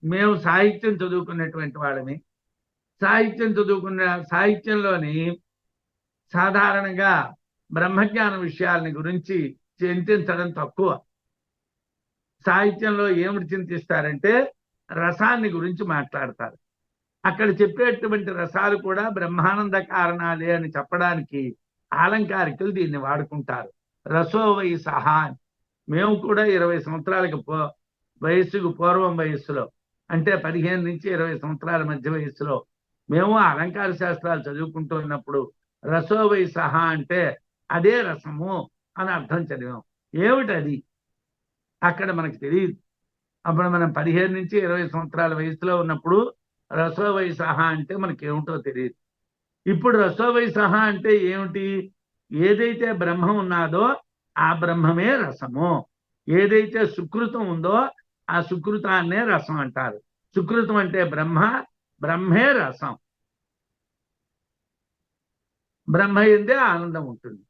A: మేము సాహిత్యం చదువుకున్నటువంటి వాళ్ళని, సాహిత్యంలోని సాధారణంగా బ్రహ్మజ్ఞాన విషయాలని గురించి చింతించడం తక్కువ. సాహిత్యంలో ఏమిటి చింతిస్తారంటే రసాన్ని గురించి మాట్లాడతారు. అక్కడ చెప్పేటువంటి రసాలు కూడా బ్రహ్మానంద కారణాలే అని చెప్పడానికి ఆలంకారికులు దీన్ని వాడుకుంటారు. రసో వై సహా. మేము కూడా 20 సంవత్సరాలకు వయస్సుకు పూర్వం వయస్సులో, అంటే 15 నుంచి 20 సంవత్సరాల మధ్య వయస్సులో మేము అలంకార శాస్త్రాలు చదువుకుంటూ ఉన్నప్పుడు రసో వై సహా అంటే అదే రసము అని అర్థం చదివాం. ఏమిటది అక్కడ మనకు తెలియదు. అప్పుడు మనం 15 నుంచి 20 సంవత్సరాల వయసులో ఉన్నప్పుడు రసో వై సహా అంటే మనకేమిటో తెలియదు. ఇప్పుడు రసో వై సహా అంటే ఏమిటి? ఏదైతే బ్రహ్మం ఉన్నదో ఆ బ్రహ్మమే రసము. ఏదైతే సుకృతం ఉందో ఆ సుకృతాన్నే రసం అంటారు. సుకృతం అంటే బ్రహ్మే రసం. బ్రహ్మ యందే ఆనందం ఉంటుంది,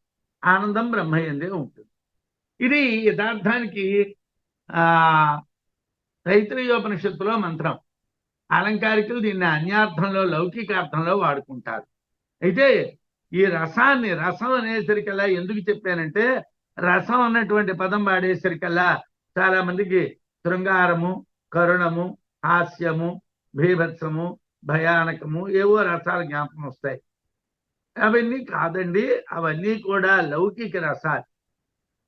A: ఆనందం బ్రహ్మ యందే ఉంటుంది. ఇది యథార్థానికి తైత్రీయోపనిషత్తులో మంత్రం. అలంకారికులు దీన్ని అన్యార్థంలో, లౌకికార్థంలో వాడుకుంటారు. అయితే ఈ రసాన్ని, రసం అనేసరికల్లా ఎందుకు చెప్పానంటే, రసం అన్నటువంటి పదం వాడేసరికల్లా చాలా మందికి శృంగారము, కరుణము, హాస్యము, భీభత్సము, భయానకము ఏవో రసాలు జ్ఞాపకం వస్తాయి. అవన్నీ కాదండి, అవన్నీ కూడా లౌకిక రసాలు.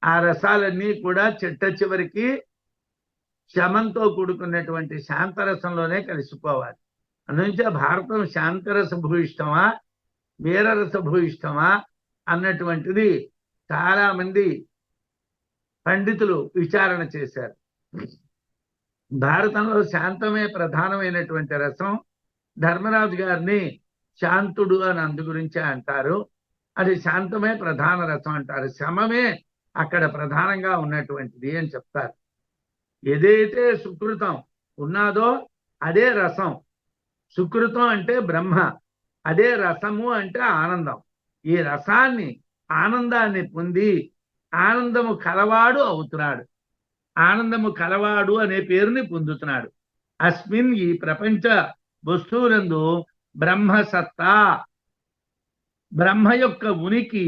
A: ఆ రసాలన్నీ కూడా చిట్ట చివరికి శమంతో కూడుకున్నటువంటి శాంతరసంలోనే కలిసిపోవాలి. అందుకే భారతం శాంతరస భూయిష్టమా, వీరరస భూయిష్టమా అన్నటువంటిది చాలా మంది పండితులు విచారణ చేశారు. భారతంలో శాంతమే ప్రధానమైనటువంటి రసం. ధర్మరాజు గారిని శాంతుడు అని అందు గురించే అంటారు. అది శాంతమే ప్రధాన రసం అంటారు. శమమే అక్కడ ప్రధానంగా ఉన్నటువంటిది అని చెప్తారు. ఏదైతే సుకృతం ఉన్నదో అదే రసం. సుకృతం అంటే బ్రహ్మ, అదే రసము అంటే ఆనందం. ఈ రసాన్ని, ఆనందాన్ని పొంది ఆనందము కలవాడు అవుతున్నాడు. ఆనందము కలవాడు అనే పేరుని పొందుతున్నాడు. అస్మిన్, ఈ ప్రపంచ వస్తువులందు బ్రహ్మసత్తా, బ్రహ్మ యొక్క ఉనికి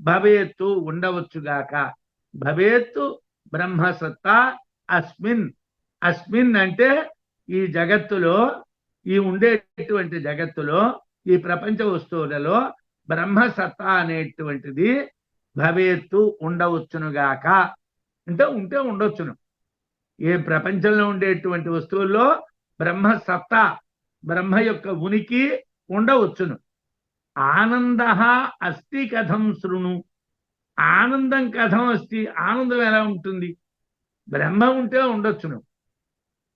A: భవేత్తు ఉండవచ్చుగాక. భవేత్తు బ్రహ్మసత్తా అస్మిన్. అస్మిన్ అంటే ఈ జగత్తులో, ఈ ఉండేటువంటి జగత్తులో, ఈ ప్రపంచ వస్తువులలో బ్రహ్మసత్తా అనేటువంటిది భవేత్తు ఉండవచ్చునుగాక. అంటే ఉంటే ఉండొచ్చును. ఏ ప్రపంచంలో ఉండేటువంటి వస్తువుల్లో బ్రహ్మసత్తా, బ్రహ్మ యొక్క ఉనికి ఉండవచ్చును. ఆనంద అస్తి కథం శృణు. ఆనందం కథం అస్తి. ఆనందం ఎలా ఉంటుంది? బ్రహ్మ ఉంటే ఉండొచ్చును.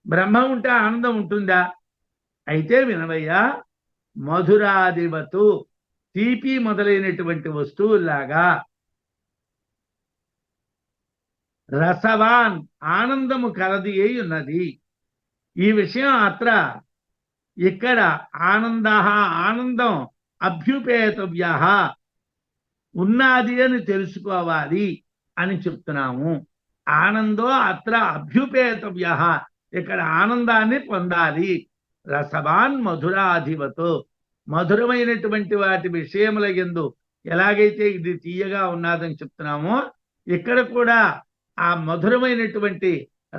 A: బ్రహ్మ ఉంటే ఆనందం ఉంటుందా? అయితే వినవయ్యా, మధురాదివతు, తీపి మొదలైనటువంటి వస్తువులాగా, రసవాన్, ఆనందము కలది అయి ఉన్నది. ఈ విషయం అత్ర, ఇక్కడ ఆనంద, ఆనందం అభ్యుపేతవ్య, ఉన్నది అని తెలుసుకోవాలి అని చెప్తున్నాము. ఆనందో అత్ర అభ్యుపేతవ్య, ఇక్కడ ఆనందాన్ని పొందాలి. రసవాన్ మధురాధివతో, మధురమైనటువంటి వాటి విషయముల యందు ఎలాగైతే ఇది తీయగా ఉన్నదని చెప్తున్నామో, ఇక్కడ కూడా ఆ మధురమైనటువంటి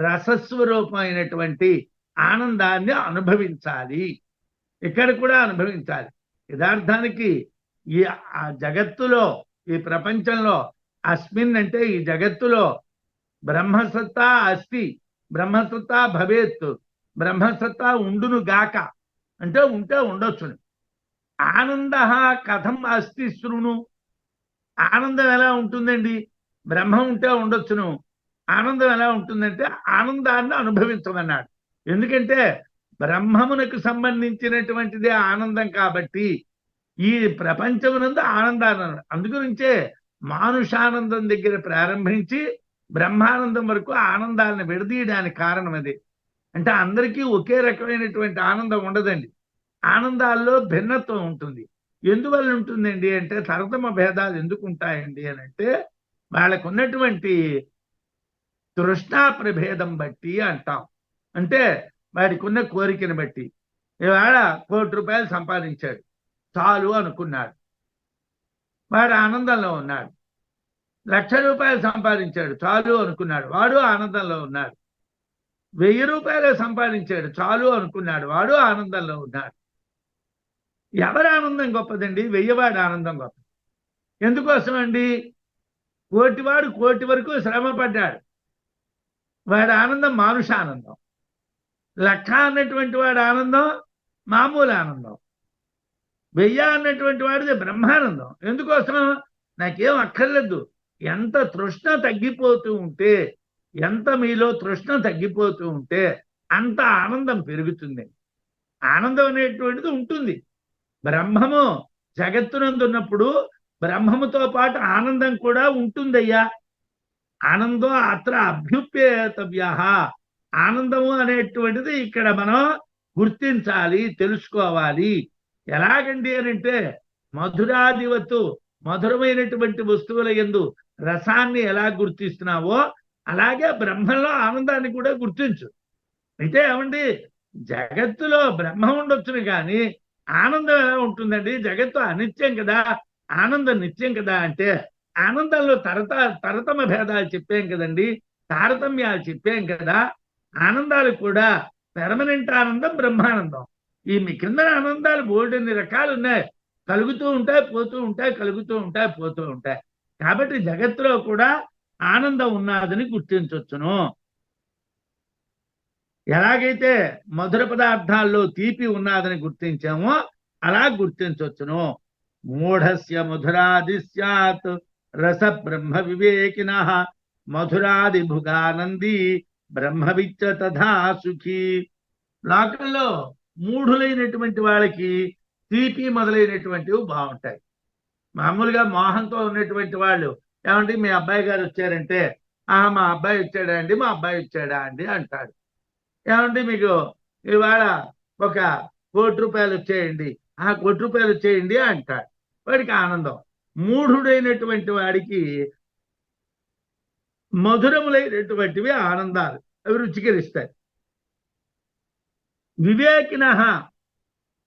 A: రసస్వరూపమైనటువంటి ఆనందాన్ని అనుభవించాలి. ఇక్కడ కూడా అనుభవించాలి. యథార్థానికి ఈ జగత్తులో, ఈ ప్రపంచంలో, అస్మిన్ అంటే ఈ జగత్తులో బ్రహ్మసత్తా అస్తి, బ్రహ్మసత్తా భవేత్, బ్రహ్మసత్తా ఉండును గాక అంటే ఉంటే ఉండొచ్చును. ఆనంద కథం అస్తి శృణు, ఆనందం ఎలా ఉంటుందండి? బ్రహ్మ ఉంటే ఉండొచ్చును, ఆనందం ఎలా ఉంటుందంటే ఆనందాన్ని అనుభవించమన్నాడు. ఎందుకంటే బ్రహ్మమునకు సంబంధించినటువంటిదే ఆనందం కాబట్టి ఈ ప్రపంచమునందు ఆనందాన్ని, అందుగురించే మానుషానందం దగ్గర ప్రారంభించి బ్రహ్మానందం వరకు ఆనందాలను విడదీయడానికి కారణం అది. అంటే అందరికీ ఒకే రకమైనటువంటి ఆనందం ఉండదండి, ఆనందాల్లో భిన్నత్వం ఉంటుంది. ఎందువల్ల ఉంటుందండి అంటే తరతమ భేదాలు ఎందుకు ఉంటాయండి అని అంటే వాళ్ళకు ఉన్నటువంటి తృష్ణా ప్రభేదం బట్టి అంటాం. అంటే వాడికి ఉన్న కోరికను బట్టి. ఇవాళ ₹1,00,00,000 సంపాదించాడు, చాలు అనుకున్నాడు, వాడు ఆనందంలో ఉన్నాడు. ₹1,00,000 సంపాదించాడు, చాలు అనుకున్నాడు, వాడు ఆనందంలో ఉన్నాడు. ₹1,000 సంపాదించాడు, చాలు అనుకున్నాడు, వాడు ఆనందంలో ఉన్నాడు. ఎవరి ఆనందం గొప్పదండి? వెయ్యవాడి ఆనందం గొప్పది. ఎందుకోసం అండి? కోటివాడు కోటి వరకు శ్రమ పడ్డాడు, వాడి ఆనందం మానుషానందం. లక్ష అన్నటువంటి వాడి ఆనందం మామూలు ఆనందం. 1000 అన్నటువంటి వాడిది బ్రహ్మానందం. ఎందుకోసం? నాకేం అక్కర్లేదు. ఎంత తృష్ణ తగ్గిపోతూ ఉంటే, ఎంత మీలో తృష్ణ తగ్గిపోతూ ఉంటే అంత ఆనందం పెరుగుతుంది. ఆనందం అనేటువంటిది ఉంటుంది. బ్రహ్మము జగత్తునందున్నప్పుడు బ్రహ్మముతో పాటు ఆనందం కూడా ఉంటుందయ్యా. ఆనందో అత్ర అభ్యుపేతవ్య, ఆనందము అనేటువంటిది ఇక్కడ మనం గుర్తించాలి, తెలుసుకోవాలి. ఎలాగండి అని అంటే మధురాదివత్తు, మధురమైనటువంటి వస్తువుల యందు రసాన్ని ఎలా గుర్తిస్తున్నావో అలాగే బ్రహ్మంలో ఆనందాన్ని కూడా గుర్తించు. అయితే ఏమండి, జగత్తులో బ్రహ్మ ఉండొచ్చును కానీ ఆనందం ఎలా ఉంటుందండి? జగత్తు అనిత్యం కదా, ఆనందం నిత్యం కదా. అంటే ఆనందంలో తరతమ భేదాలు చెప్పాం కదండి, తారతమ్యాలు చెప్పాం కదా. ఆనందాలు కూడా పెర్మనెంట్ ఆనందం, బ్రహ్మానందం. ఈ మీ కింద ఆనందాలు బోల్డెన్ని రకాలు ఉన్నాయి, కలుగుతూ ఉంటాయి, పోతూ ఉంటాయి, కలుగుతూ ఉంటాయి, పోతూ ఉంటాయి. కాబట్టి జగత్తులో కూడా ఆనందం ఉన్నదని గుర్తించవచ్చును. ఎలాగైతే మధుర పదార్థాల్లో తీపి ఉన్నదని గుర్తించామో అలా గుర్తించవచ్చును. మూఢస్య మధురాది స్యాత్ రస బ్రహ్మ వివేకిన మధురాది భుగానంది బ్రహ్మవిచ్చ తథా సుఖీ. లోకంలో మూఢులైనటువంటి వాళ్ళకి తీపి మొదలైనటువంటివి బాగుంటాయి. మామూలుగా మోహంతో ఉన్నటువంటి వాళ్ళు ఏమంటే మీ అబ్బాయి గారు వచ్చారంటే మా అబ్బాయి వచ్చాడా అండి, మా అబ్బాయి వచ్చాడా అండి అంటాడు. ఏమంటే మీకు ఇవాళ ఒక ₹1,00,00,000 వచ్చేయండి, ₹1,00,00,000 వచ్చేయండి అంటాడు. వాడికి ఆనందం. మూఢుడైనటువంటి వాడికి మధురములైనటువంటివి ఆనందాలు, అవి రుచికరిస్తాయి. వివేకిన,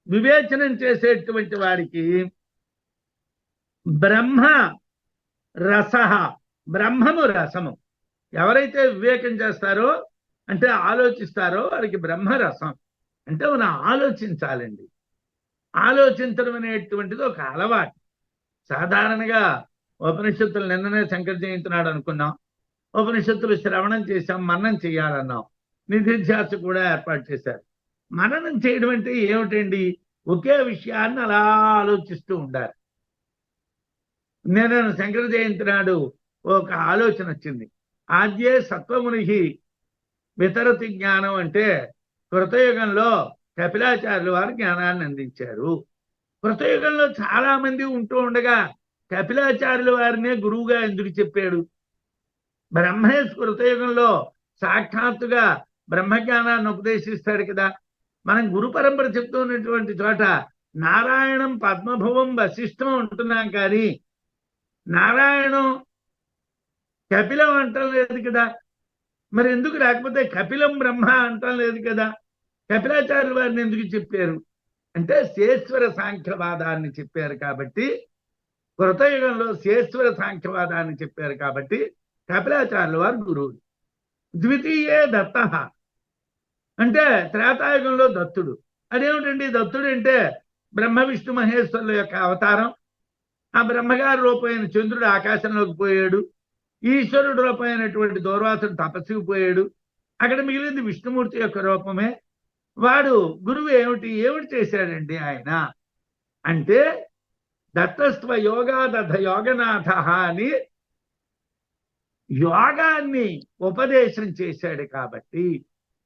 A: వివేచనం చేసేటువంటి వాడికి బ్రహ్మ రస, బ్రహ్మము రసము. ఎవరైతే వివేకం చేస్తారో అంటే ఆలోచిస్తారో వారికి బ్రహ్మరసం. అంటే మనం ఆలోచించాలండి. ఆలోచించడం అనేటువంటిది ఒక అలవాటు. సాధారణంగా ఉపనిషత్తులు నిన్ననే శంకర జయంతి నాడు అనుకున్నాం, ఉపనిషత్తులు శ్రవణం చేశాం, మననం చేయాలన్నాం, నిధిధ్యాస కూడా ఏర్పాటు చేశారు. మననం చేయడం అంటే ఏమిటండి? ఒకే విషయాన్ని అలా ఆలోచిస్తూ ఉండాలి. నేను శంకర జయంతి నాడు ఒక ఆలోచన వచ్చింది. ఆద్యే సత్వముని వితరతి జ్ఞానం అంటే కృతయుగంలో కపిలాచార్యుల వారు జ్ఞానాన్ని అందించారు. కృతయుగంలో చాలా మంది ఉంటూ ఉండగా కపిలాచార్యుల వారినే గురువుగా ఎందుకు చెప్పాడు? బ్రహ్మేశ్ కృతయుగంలో సాక్షాత్తుగా బ్రహ్మజ్ఞానాన్ని ఉపదేశిస్తాడు కదా. మనం గురు పరంపర చెప్తూ ఉన్నటువంటి చోట నారాయణం పద్మభువం వశిష్టం అంటున్నాం, కానీ నారాయణం కపిలం అంటం లేదు కదా. మరి ఎందుకు లేకపోతే కపిలం బ్రహ్మ అంటం లేదు కదా? కపిలాచార్యుల వారిని ఎందుకు చెప్పారు అంటే శేశ్వర సాంఖ్యవాదాన్ని చెప్పారు కాబట్టి, కృతయుగంలో శేశ్వర సాంఖ్యవాదాన్ని చెప్పారు కాబట్టి కపిలాచార్యుల వారు గురువు. ద్వితీయే దత్త అంటే త్రేతాయుగంలో దత్తుడు. అదేమిటండి దత్తుడు అంటే? బ్రహ్మ విష్ణు మహేశ్వరుల యొక్క అవతారం. ఆ బ్రహ్మగారి రూపమైన చంద్రుడు ఆకాశంలోకి పోయాడు, ఈశ్వరుడు రూపమైనటువంటి దూర్వాసుడు తపస్సుకు పోయాడు, అక్కడ మిగిలింది విష్ణుమూర్తి యొక్క రూపమే. వాడు గురువు ఏమిటి చేశాడండి ఆయన అంటే, దత్తస్వ యోగా దధ యోగనాథ అని యోగాన్ని ఉపదేశం చేశాడు. కాబట్టి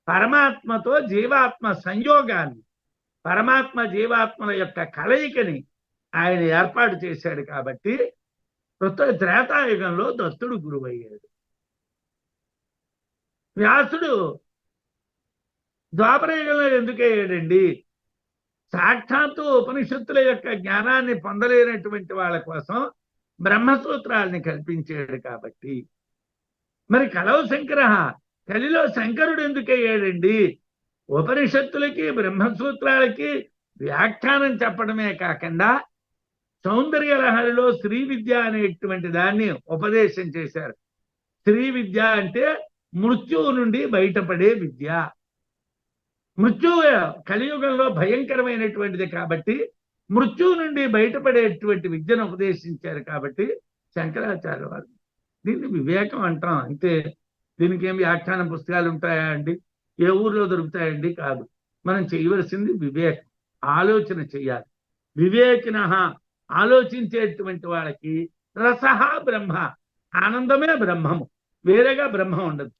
A: పరమాత్మతో జీవాత్మ సంయోగాన్ని, పరమాత్మ జీవాత్మల యొక్క కలయికని ఆయన ఏర్పాటు చేశాడు. కాబట్టి త్రేతాయుగంలో దత్తుడు గురువయ్యాడు. వ్యాసుడు ద్వాపరయుగంలో ఎందుకయ్యాడండి? సాక్షాత్తు ఉపనిషత్తుల యొక్క జ్ఞానాన్ని పొందలేనటువంటి వాళ్ళ కోసం బ్రహ్మసూత్రాలని కల్పించాడు. కాబట్టి మరి కలవ శంకర, కలిలో శంకరుడు ఎందుకయ్యాడండి? ఉపనిషత్తులకి బ్రహ్మసూత్రాలకి వ్యాఖ్యానం చెప్పడమే కాకుండా సౌందర్య లహరిలో శ్రీ విద్య అనేటువంటి దాన్ని ఉపదేశం చేశారు. శ్రీ విద్య అంటే మృత్యువు నుండి బయటపడే విద్య. మృత్యువు కలియుగంలో భయంకరమైనటువంటిది కాబట్టి మృత్యువు నుండి బయటపడేటువంటి విద్యను ఉపదేశించారు. కాబట్టి శంకరాచార్య వారు దీన్ని వివేకం అంటాం అంతే. దీనికి ఏం వ్యాఖ్యాన పుస్తకాలు ఉంటాయా అండి? ఏ ఊర్లో దొరుకుతాయండి? కాదు. మనం చేయవలసింది వివేకం, ఆలోచన చెయ్యాలి. వివేకిన ఆలోచించేటువంటి వాళ్ళకి రసహ బ్రహ్మ, ఆనందమే బ్రహ్మము, వేరేగా బ్రహ్మం ఉండదు.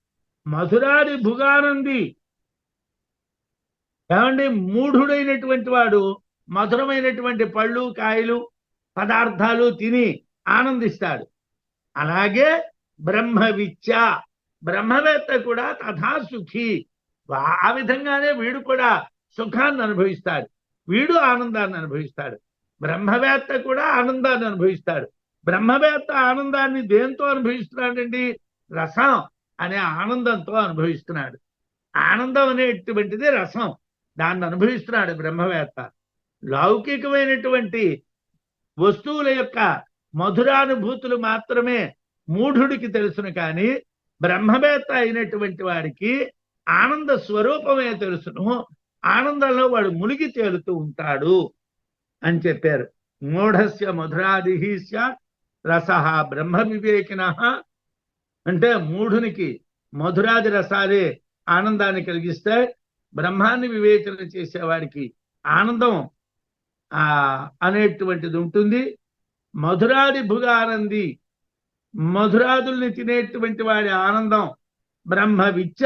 A: మధురాది భుగానంది ఏమండి, మూఢుడైనటువంటి వాడు మధురమైనటువంటి పళ్ళు కాయలు పదార్థాలు తిని ఆనందిస్తాడు. అలాగే బ్రహ్మవిచ్చ, బ్రహ్మవేత్త కూడా తథా సుఖీ, ఆ విధంగానే వీడు కూడా సుఖాన్ని అనుభవిస్తాడు, వీడు ఆనందాన్ని అనుభవిస్తాడు. బ్రహ్మవేత్త కూడా ఆనందాన్ని అనుభవిస్తాడు. బ్రహ్మవేత్త ఆనందాన్ని దేంతో అనుభవిస్తున్నాడండి? రసం అనే ఆనందంతో అనుభవిస్తున్నాడు. ఆనందం అనేటువంటిది రసం, దాన్ని అనుభవిస్తున్నాడు బ్రహ్మవేత్త. లౌకికమైనటువంటి వస్తువుల యొక్క మధురానుభూతులు మాత్రమే మూఢుడికి తెలుసును, కానీ బ్రహ్మవేత్త అయినటువంటి వాడికి ఆనంద స్వరూపమే తెలుసును. ఆనందంలో వాడు మునిగి తేలుతూ ఉంటాడు అని చెప్పారు. మూఢస్య మధురాది స్యాత్ రసః బ్రహ్మ వివేకిన అంటే మూఢునికి మధురాది రసాలే ఆనందాన్ని కలిగిస్తాయి. బ్రహ్మాన్ని వివేచన చేసేవాడికి ఆనందం అనేటువంటిది ఉంటుంది. మధురాది భుగానంది, మధురాదుల్ని తినేటువంటి వాడి ఆనందం. బ్రహ్మవిచ్చ,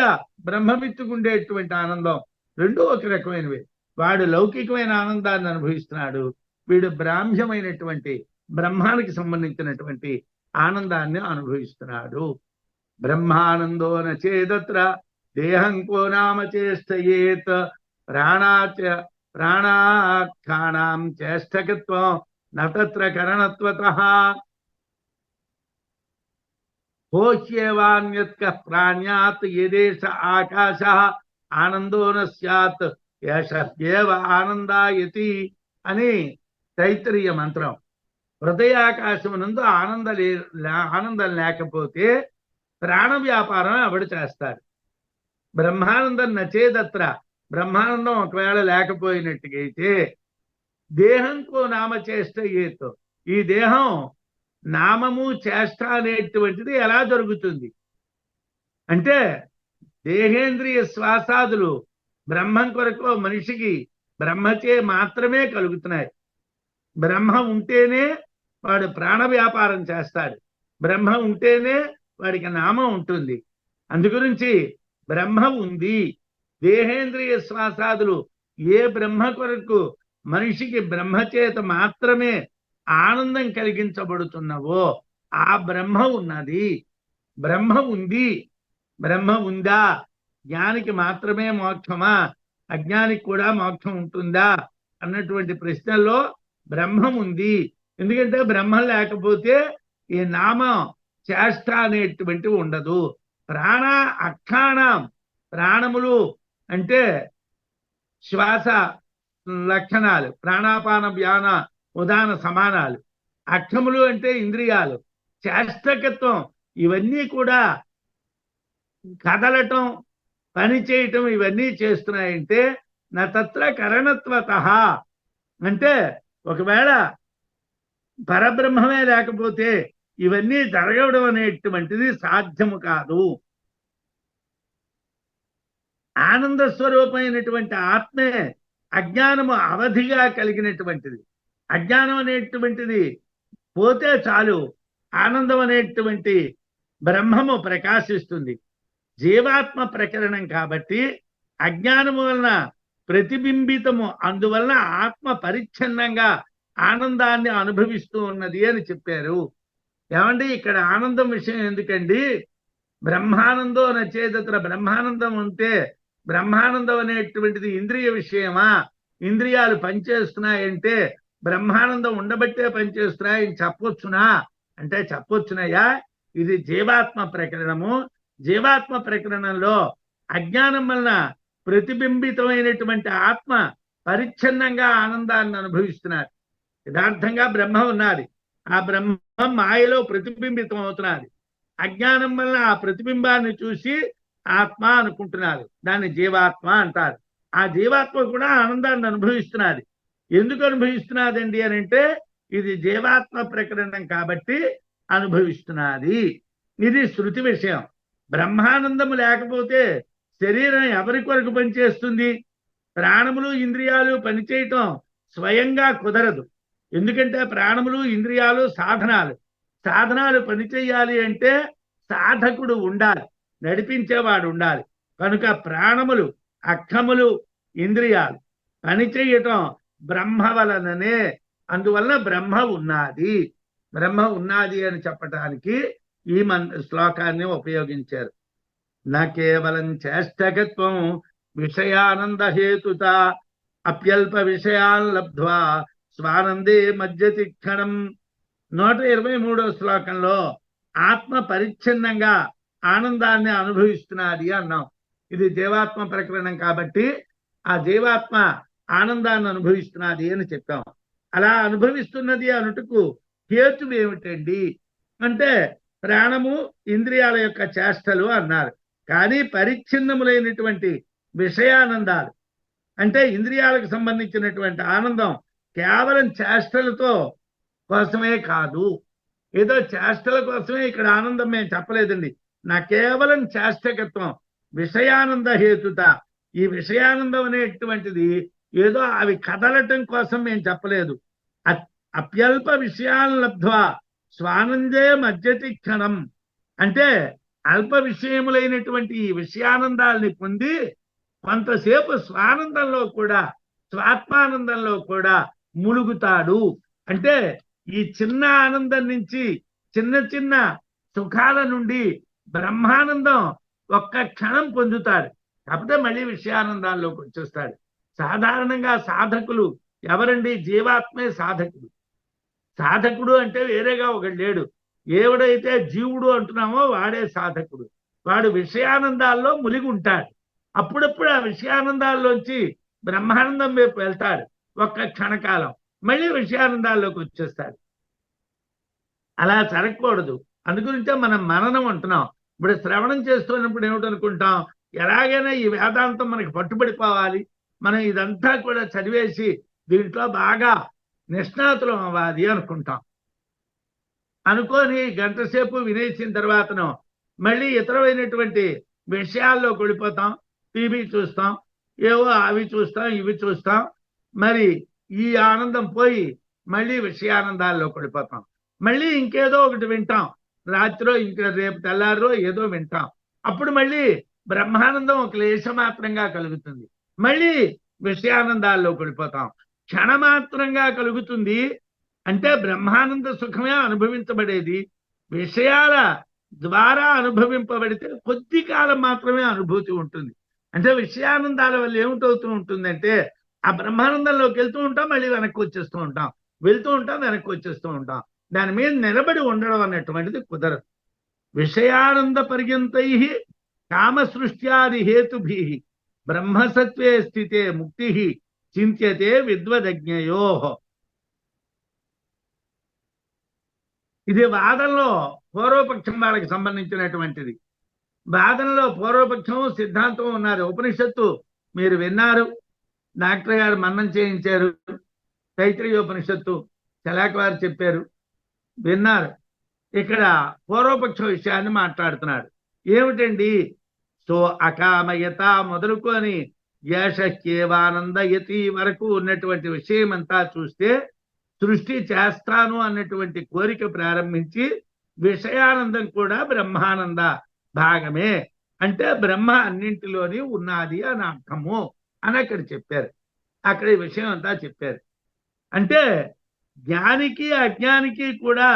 A: బ్రహ్మవిత్తుకుండేటువంటి ఆనందం, రెండూ ఒక రకమైనవి. వాడు లౌకికమైన ఆనందాన్ని అనుభవిస్తున్నాడు, వీడు బ్రాహ్మ్యమైనటువంటి బ్రహ్మానికి సంబంధించినటువంటి ఆనందాన్ని అనుభవిస్తున్నాడు. బ్రహ్మానందో నచేదత్ర దేహం కో నామ చేష్టయేత్ ప్రాణాఖ్యానాం చేష్టకత్వం నత్ర కరణత్వతః హోష్యేవాన్యత్క ప్రాణ్యాత్ యదేశ ఆకాశః ఆనందో న స్యాత్ యశ ఆనందాయతి అని తైత్రీయ మంత్రం. హృదయాకాశమునందు ఆనందం లేకపోతే ప్రాణ వ్యాపారం ఎవడు చేస్తాడు? బ్రహ్మానందం నచేదత్ర, బ్రహ్మానందం ఒకవేళ లేకపోయినట్టుగైతే దేహంకో నామ చేష్ట ఏతో, ఈ దేహం నామము చేష్ట అనేటువంటిది ఎలా జరుగుతుంది అంటే, దేహేంద్రియ శ్వాసాదులు బ్రహ్మం కొరకు మనిషికి బ్రహ్మచే మాత్రమే కలుగుతున్నాయి. బ్రహ్మ ఉంటేనే వాడు ప్రాణ వ్యాపారం చేస్తాడు, బ్రహ్మ ఉంటేనే వాడికి నామం ఉంటుంది. అందుగురించి బ్రహ్మ ఉంది. దేహేంద్రియ శ్వాసాదులు ఏ బ్రహ్మ కొరకు మనిషికి బ్రహ్మచేత మాత్రమే ఆనందం కలిగించబడుతున్నవో ఆ బ్రహ్మ ఉన్నది. బ్రహ్మ ఉంది. బ్రహ్మ ఉందా? జ్ఞానికి మాత్రమే మోక్షమా, అజ్ఞానికి కూడా మోక్షం ఉంటుందా అన్నటువంటి ప్రశ్నల్లో బ్రహ్మం ఉంది. ఎందుకంటే బ్రహ్మం లేకపోతే ఈ నామం చేష్ట అనేటువంటి ఉండదు. ప్రాణ అఖ్యానం, ప్రాణములు అంటే శ్వాస లక్షణాలు, ప్రాణాపాన వ్యాన ఉదాన సమానాలు. అక్షములు అంటే ఇంద్రియాలు, చేష్టకత్వం, ఇవన్నీ కూడా కదలటం, పని చేయటం, ఇవన్నీ చేస్తున్నాయంటే నా తత్ర కరణత్వత అంటే ఒకవేళ పరబ్రహ్మమే లేకపోతే ఇవన్నీ జరగడం అనేటువంటిది సాధ్యము కాదు. ఆనంద స్వరూపమైనటువంటి ఆత్మే అజ్ఞానము అవధిగా కలిగినటువంటిది. అజ్ఞానం అనేటువంటిది పోతే చాలు ఆనందం అనేటువంటి బ్రహ్మము ప్రకాశిస్తుంది. జీవాత్మ ప్రకరణం కాబట్టి అజ్ఞానము వలన ప్రతిబింబితము, అందువలన ఆత్మ పరిచ్ఛిన్నంగా ఆనందాన్ని అనుభవిస్తూ ఉన్నది అని చెప్పారు. ఏమండి ఇక్కడ ఆనందం విషయం ఎందుకండి? బ్రహ్మానందో నచేతత్ర, బ్రహ్మానందం ఉంటే బ్రహ్మానందం అనేటువంటిది ఇంద్రియ విషయమా? ఇంద్రియాలు పనిచేస్తున్నాయంటే బ్రహ్మానందం ఉండబట్టే పనిచేస్తున్నాయని చెప్పొచ్చునా అంటే చెప్పొచ్చునయ్యా. ఇది జీవాత్మ ప్రకరణము. జీవాత్మ ప్రకరణంలో అజ్ఞానం వలన ప్రతిబింబితమైనటువంటి ఆత్మ పరిచ్ఛిన్నంగా ఆనందాన్ని అనుభవిస్తున్నారు. యథార్థంగా బ్రహ్మ ఉన్నది, ఆ బ్రహ్మం మాయలో ప్రతిబింబితం అవుతున్నది. అజ్ఞానం వలన ఆ ప్రతిబింబాన్ని చూసి ఆత్మ అనుకుంటున్నారు, దాన్ని జీవాత్మ అంటారు. ఆ జీవాత్మ కూడా ఆనందాన్ని అనుభవిస్తున్నది. ఎందుకు అనుభవిస్తున్నదండి అని అంటే ఇది జీవాత్మ ప్రకరణం కాబట్టి అనుభవిస్తున్నది. ఇది శృతి విషయం. బ్రహ్మానందము లేకపోతే శరీరం ఎవరి కొరకు పనిచేస్తుంది? ప్రాణములు ఇంద్రియాలు పనిచేయటం స్వయంగా కుదరదు. ఎందుకంటే ప్రాణములు ఇంద్రియాలు సాధనాలు. సాధనాలు పనిచేయాలి అంటే సాధకుడు ఉండాలి, నడిపించేవాడు ఉండాలి. కనుక ప్రాణములు, అక్కములు, ఇంద్రియాలు పనిచేయటం బ్రహ్మ వలననే. అందువలన బ్రహ్మ ఉన్నది. బ్రహ్మ ఉన్నది అని చెప్పటానికి ఈ శ్లోకాన్ని ఉపయోగించారు. నా కేవలం చేష్టకత్వం విషయానంద హేతుత అప్యల్ప విషయాన్ లబ్ధ్వా స్వానందే మధ్యతి క్షణం. 123వ శ్లోకంలో ఆత్మ పరిచ్ఛిన్నంగా ఆనందాన్ని అనుభవిస్తున్నది అన్నాం. ఇది జీవాత్మ ప్రకరణం కాబట్టి ఆ జీవాత్మ ఆనందాన్ని అనుభవిస్తున్నది అని చెప్పాం. అలా అనుభవిస్తున్నది అనుటకు హేతు ఏమిటండి అంటే ప్రాణము, ఇంద్రియాల యొక్క చేష్టలు అన్నారు. కానీ పరిచ్ఛిన్నములైనటువంటి విషయానందాలు అంటే ఇంద్రియాలకు సంబంధించినటువంటి ఆనందం కేవలం చేష్టలతో కోసమే కాదు. ఏదో చేష్టల కోసమే ఇక్కడ ఆనందం మేము చెప్పలేదండి. నా కేవలం చేష్టకత్వం విషయానంద హేతుత. ఈ విషయానందం అనేటువంటిది ఏదో అవి కదలటం కోసం మేము చెప్పలేదు. అప్యల్ప విషయాలను లబ్ధ్వా స్వానందే మధ్యతి క్షణం అంటే అల్ప విషయములైనటువంటి ఈ విషయానందాల్ని పొంది కొంతసేపు స్వానందంలో కూడా, స్వాత్మానందంలో కూడా ములుగుతాడు. అంటే ఈ చిన్న ఆనందం నుంచి, చిన్న చిన్న సుఖాల నుండి బ్రహ్మానందం ఒక్క క్షణం పొందుతాడు. కాకపోతే మళ్ళీ విషయానందాల్లోకి వచ్చేస్తాడు. సాధారణంగా సాధకులు ఎవరండి? జీవాత్మే సాధకుడు. సాధకుడు అంటే వేరేగా ఒకడు లేడు. ఎవడైతే జీవుడు అంటున్నామో వాడే సాధకుడు. వాడు విషయానందాల్లో మునిగి ఉంటాడు. అప్పుడప్పుడు ఆ విషయానందాల్లోంచి బ్రహ్మానందం వైపు వెళ్తాడు. ఒక్క క్షణకాలం మళ్ళీ విషయానందాల్లోకి వచ్చేస్తాడు. అలా జరగకూడదు. అందుగురించే మనం మననం అంటున్నాం. ఇప్పుడు శ్రవణం చేస్తున్నప్పుడు ఏమిటనుకుంటాం? ఎలాగైనా ఈ వేదాంతం మనకి పట్టుబడిపోవాలి, మనం ఇదంతా కూడా చదివేసి దీంట్లో బాగా నిష్ణాతులం అవ్వాలి అనుకుంటాం. అనుకోని గంట సేపు వినేసిన తర్వాతను మళ్ళీ ఇతరమైనటువంటి విషయాల్లో వెళ్ళిపోతాం. టీవీ చూస్తాం, ఏవో అవి చూస్తాం, ఇవి చూస్తాం. మరి ఈ ఆనందం పోయి మళ్ళీ విషయానందాల్లో పడిపోతాం. మళ్ళీ ఇంకేదో ఒకటి వింటాం, రాత్రో ఇంకా రేపు తెల్లారో ఏదో వింటాం. అప్పుడు మళ్ళీ బ్రహ్మానందం ఒక లేశమాత్రంగా కలుగుతుంది. మళ్ళీ విషయానందాల్లో పడిపోతాం. క్షణమాత్రంగా కలుగుతుంది. అంటే బ్రహ్మానంద సుఖమే అనుభవించబడేది. విషయాల ద్వారా అనుభవింపబడితే కొద్ది కాలం మాత్రమే అనుభూతి ఉంటుంది. అంటే విషయానందాల వల్ల ఏమిటవుతూ ఉంటుందంటే ఆ బ్రహ్మానందంలోకి వెళ్తూ ఉంటాం, మళ్ళీ వెనక్కి వచ్చేస్తూ ఉంటాం, వెళ్తూ ఉంటాం, వెనక్కి వచ్చేస్తూ ఉంటాం. దాని మీద నిలబడి ఉండడం అనేటువంటిది కుదరదు. విషయానంద పర్యంతై కామ సృష్ట్యాది హేతుభి బ్రహ్మసత్వే స్థితే ముక్తి చింత్యతే విద్వదజ్ఞయో. ఇది వాదనలో పూర్వపక్షం వాళ్ళకి సంబంధించినటువంటిది. వాదనలో పూర్వపక్షం, సిద్ధాంతం ఉన్నారు. ఉపనిషత్తు మీరు విన్నారు, డాక్టర్ గారు మన్నం చేయించారు. తైత్రీయోపనిషత్తు చలాకి వారు చెప్పారు, విన్నారు. ఇక్కడ పూర్వపక్ష విషయాన్ని మాట్లాడుతున్నాడు. ఏమిటండి? సో అకామయత మొదలుకొని యాశక్యేవానందయతి వరకు ఉన్నటువంటి విషయం అంతా చూస్తే సృష్టి చేస్తాను అన్నటువంటి కోరిక ప్రారంభించి విషయానందం కూడా బ్రహ్మానంద భాగమే, అంటే బ్రహ్మ అన్నింటిలోని ఉన్నది అని అర్థము అని అక్కడ చెప్పారు. అక్కడ ఈ విషయం అంతా చెప్పారు. అంటే జ్ఞానికి అజ్ఞానికి కూడా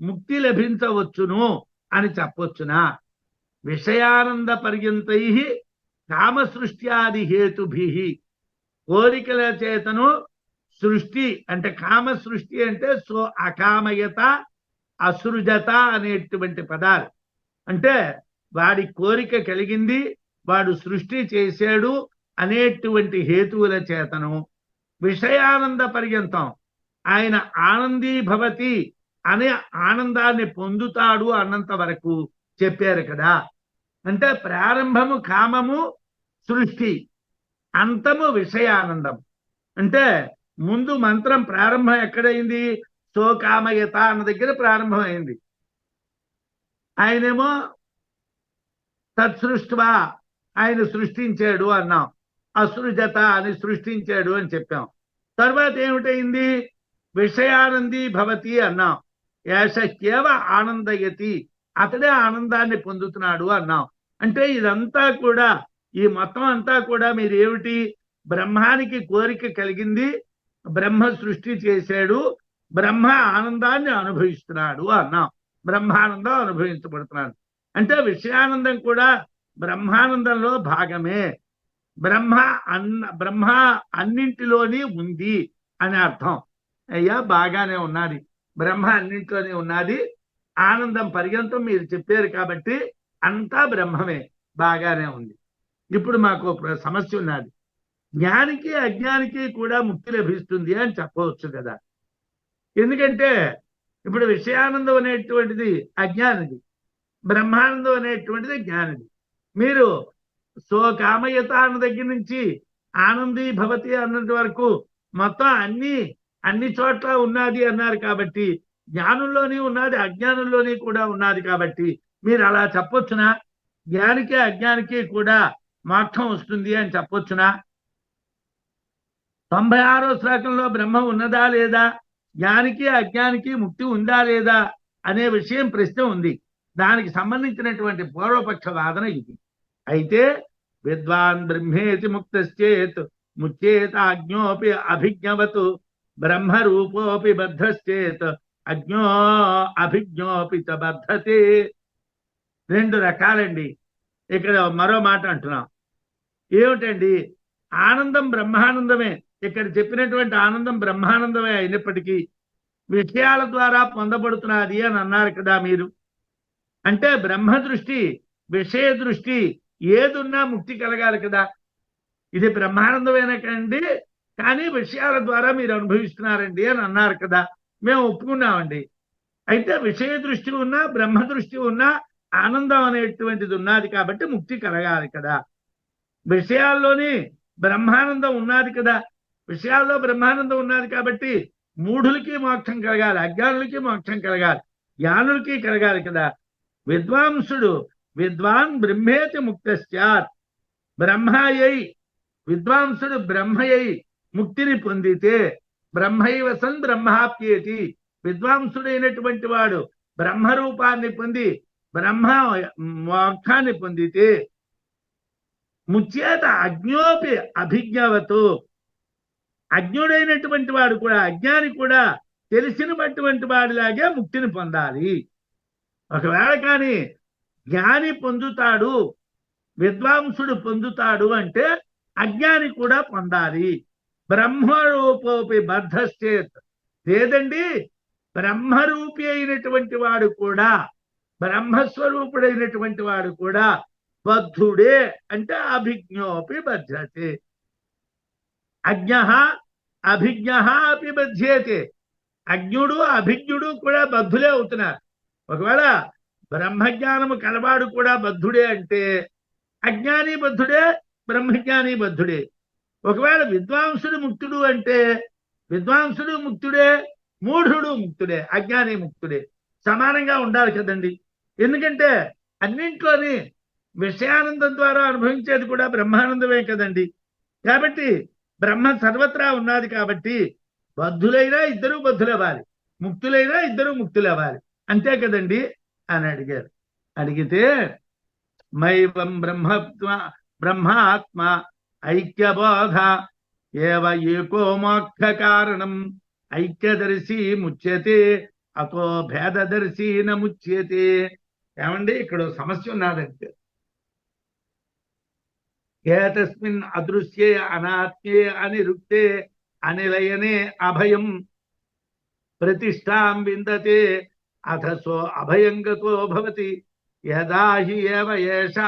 A: ముక్తి లభించవచ్చును అని చెప్పొచ్చునా? విషయానంద పర్యంతై కామ సృష్ట్యాది హేతుభి, కోరికల చేతను సృష్టి అంటే కామ సృష్టి అంటే సో అకామయత అసృజత అనేటువంటి పదాలు. అంటే వాడి కోరిక కలిగింది, వాడు సృష్టి చేశాడు అనేటువంటి హేతువుల చేతను విషయానంద పర్యంతం ఆయన ఆనందీ భవతి అనే ఆనందాన్ని పొందుతాడు అన్నంత వరకు చెప్పారు కదా. అంటే ప్రారంభము కామము సృష్టి, అంతము విషయానందం. అంటే ముందు మంత్రం ప్రారంభం ఎక్కడైంది? సోకామయత అన్న దగ్గర ప్రారంభమైంది. ఆయనేమో తత్సృష్ట్వా ఆయన సృష్టించాడు అన్నాం, అసృజత అని సృష్టించాడు అని చెప్పాం. తర్వాత ఏమిటైంది? విషయానందీ భవతి అన్నాం. యాశక్యేవ ఆనందయతి, అతడే ఆనందాన్ని పొందుతున్నాడు అన్నాం. అంటే ఇదంతా కూడా, ఈ మొత్తం అంతా కూడా మీరు ఏమిటి? బ్రహ్మానికి కోరిక కలిగింది, బ్రహ్మ సృష్టి చేశాడు, బ్రహ్మ ఆనందాన్ని అనుభవిస్తున్నాడు అన్నాం. బ్రహ్మానందం అనుభవించబడుతున్నాడు అంటే విషయానందం కూడా బ్రహ్మానందంలో భాగమే. బ్రహ్మ అన్నింటిలోని ఉంది అని అర్థం. అయ్యా బాగానే ఉన్నది, బ్రహ్మ అన్నింటిలోనే ఉన్నది, ఆనందం పర్యంతం మీరు చెప్పారు కాబట్టి అంతా బ్రహ్మమే, బాగానే ఉంది. ఇప్పుడు మాకు సమస్య ఉన్నది. జ్ఞానికి అజ్ఞానికి కూడా ముక్తి లభిస్తుంది అని చెప్పవచ్చు కదా. ఎందుకంటే ఇప్పుడు విషయానందం అనేటువంటిది అజ్ఞానిది, బ్రహ్మానందం అనేటువంటిది జ్ఞానిది. మీరు కామయత అన్న దగ్గర నుంచి ఆనందీ భవతి అన్నటి వరకు మొత్తం అన్ని చోట్ల ఉన్నది అన్నారు కాబట్టి, జ్ఞానంలోని ఉన్నది అజ్ఞానంలోని కూడా ఉన్నది కాబట్టి మీరు అలా చెప్పొచ్చునా? జ్ఞానికి అజ్ఞానికి కూడా మోక్షం వస్తుంది అని చెప్పొచ్చునా? 96వ శ్లోకంలో బ్రహ్మ ఉన్నదా లేదా, జ్ఞానికి అజ్ఞానికి ముక్తి ఉందా లేదా అనే విషయం ప్రశ్న ఉంది. దానికి సంబంధించినటువంటి పూర్వపక్ష వాదన ఇది. అయితే విద్వాన్ బ్రహ్మేతి ముక్తశ్చేత్ ముచ్చేత అజ్ఞోపి అభిజ్ఞవతు బ్రహ్మరూపోపి బద్ధశ్చేత్ అజ్ఞో అభిజ్ఞోపి చ బద్ధతే. రెండు రకాలండి. ఇక్కడ మరో మాట అంటున్నాం. ఏమిటండి? ఆనందం బ్రహ్మానందమే, ఇక్కడ చెప్పినటువంటి ఆనందం బ్రహ్మానందమే అయినప్పటికీ విషయాల ద్వారా పొందబడుతున్నది అని అన్నారు కదా మీరు. అంటే బ్రహ్మ దృష్టి, విషయ దృష్టి ఏదున్నా ముక్తి కలగాలి కదా. ఇది బ్రహ్మానందమేనకండి, కానీ విషయాల ద్వారా మీరు అనుభవిస్తున్నారండి అని అన్నారు కదా. మేము ఒప్పుకున్నామండి. అయితే విషయ దృష్టి ఉన్నా బ్రహ్మ దృష్టి ఉన్నా ఆనందం అనేటువంటిది ఉన్నది కాబట్టి ముక్తి కలగాలి కదా. విషయాల్లోని బ్రహ్మానందం ఉన్నది కదా. విషయాల్లో బ్రహ్మానందం ఉన్నది కాబట్టి మూఢులకి మోక్షం కలగాలి, అజ్ఞానులకి మోక్షం కలగాలి, జ్ఞానులకి కలగాలి కదా. విద్వాన్ బ్రహ్మేతి ముక్తశ్చాత్, బ్రహ్మయ్యై విద్వాంసుడు బ్రహ్మయ్యై ముక్తిని పొందితే బ్రహ్మైవ సన్ బ్రహ్మాప్యేతి, విద్వాంసుడైనటువంటి వాడు బ్రహ్మరూపాన్ని పొంది బ్రహ్మ మోక్షాన్ని పొందితే ముచ్చేత అజ్ఞోపి అభిజ్ఞవతు, అజ్ఞుడైనటువంటి వాడు కూడా అజ్ఞాని కూడా తెలిసినటువంటి వాడిలాగే ముక్తిని పొందాలి. ఒకవేళ కానీ జ్ఞాని పొందుతాడు, విద్వాంసుడు పొందుతాడు అంటే అజ్ఞాని కూడా పొందాలి. బ్రహ్మరూపోపి బద్ధశ్చేత్, లేదండి బ్రహ్మరూపి అయినటువంటి వాడు కూడా, బ్రహ్మస్వరూపుడైనటువంటి వాడు కూడా బద్ధుడే అంటే అభిజ్ఞోపి బధ్యతే. అజ్ఞ అభిజ్ఞ అపి బధ్యతే, అజ్ఞుడు అభిజ్ఞుడు కూడా బద్ధులే అవుతున్నారు. ఒకవేళ బ్రహ్మజ్ఞానము కలవాడు కూడా బద్ధుడే అంటే అజ్ఞాని బద్ధుడే, బ్రహ్మజ్ఞాని బద్ధుడే. ఒకవేళ విద్వాంసుడు ముక్తుడు అంటే విద్వాంసుడు ముక్తుడే, మూఢుడు ముక్తుడే, అజ్ఞాని ముక్తుడే, సమానంగా ఉండాలి కదండి. ఎందుకంటే అన్నింట్లోని విషయానందం ద్వారా అనుభవించేది కూడా బ్రహ్మానందమే కదండి. కాబట్టి బ్రహ్మ సర్వత్రా ఉన్నది కాబట్టి బద్ధులైనా ఇద్దరు బద్ధులవ్వాలి, ముక్తులైనా ఇద్దరు ముక్తులవ్వాలి, అంతే కదండి అని అడిగారు. అడిగితే మైవం బ్రహ్మాత్మ ఐక్యబోధ ఏవ ఏకో మోక్ష కారణం ఐక్యదర్శి ముచ్యతే అతో భేదదర్శి నముచ్యతే. ఏమండి ఇక్కడ సమస్య ఉన్నదంటే ఏతస్మిన్ అదృశ్యే అనాత్మే అనిరుక్తే అనిలయనే అభయం ప్రతిష్టాం విందతే అథ సో అభయంగతో భవతి యదా హి ఏవ ఏషా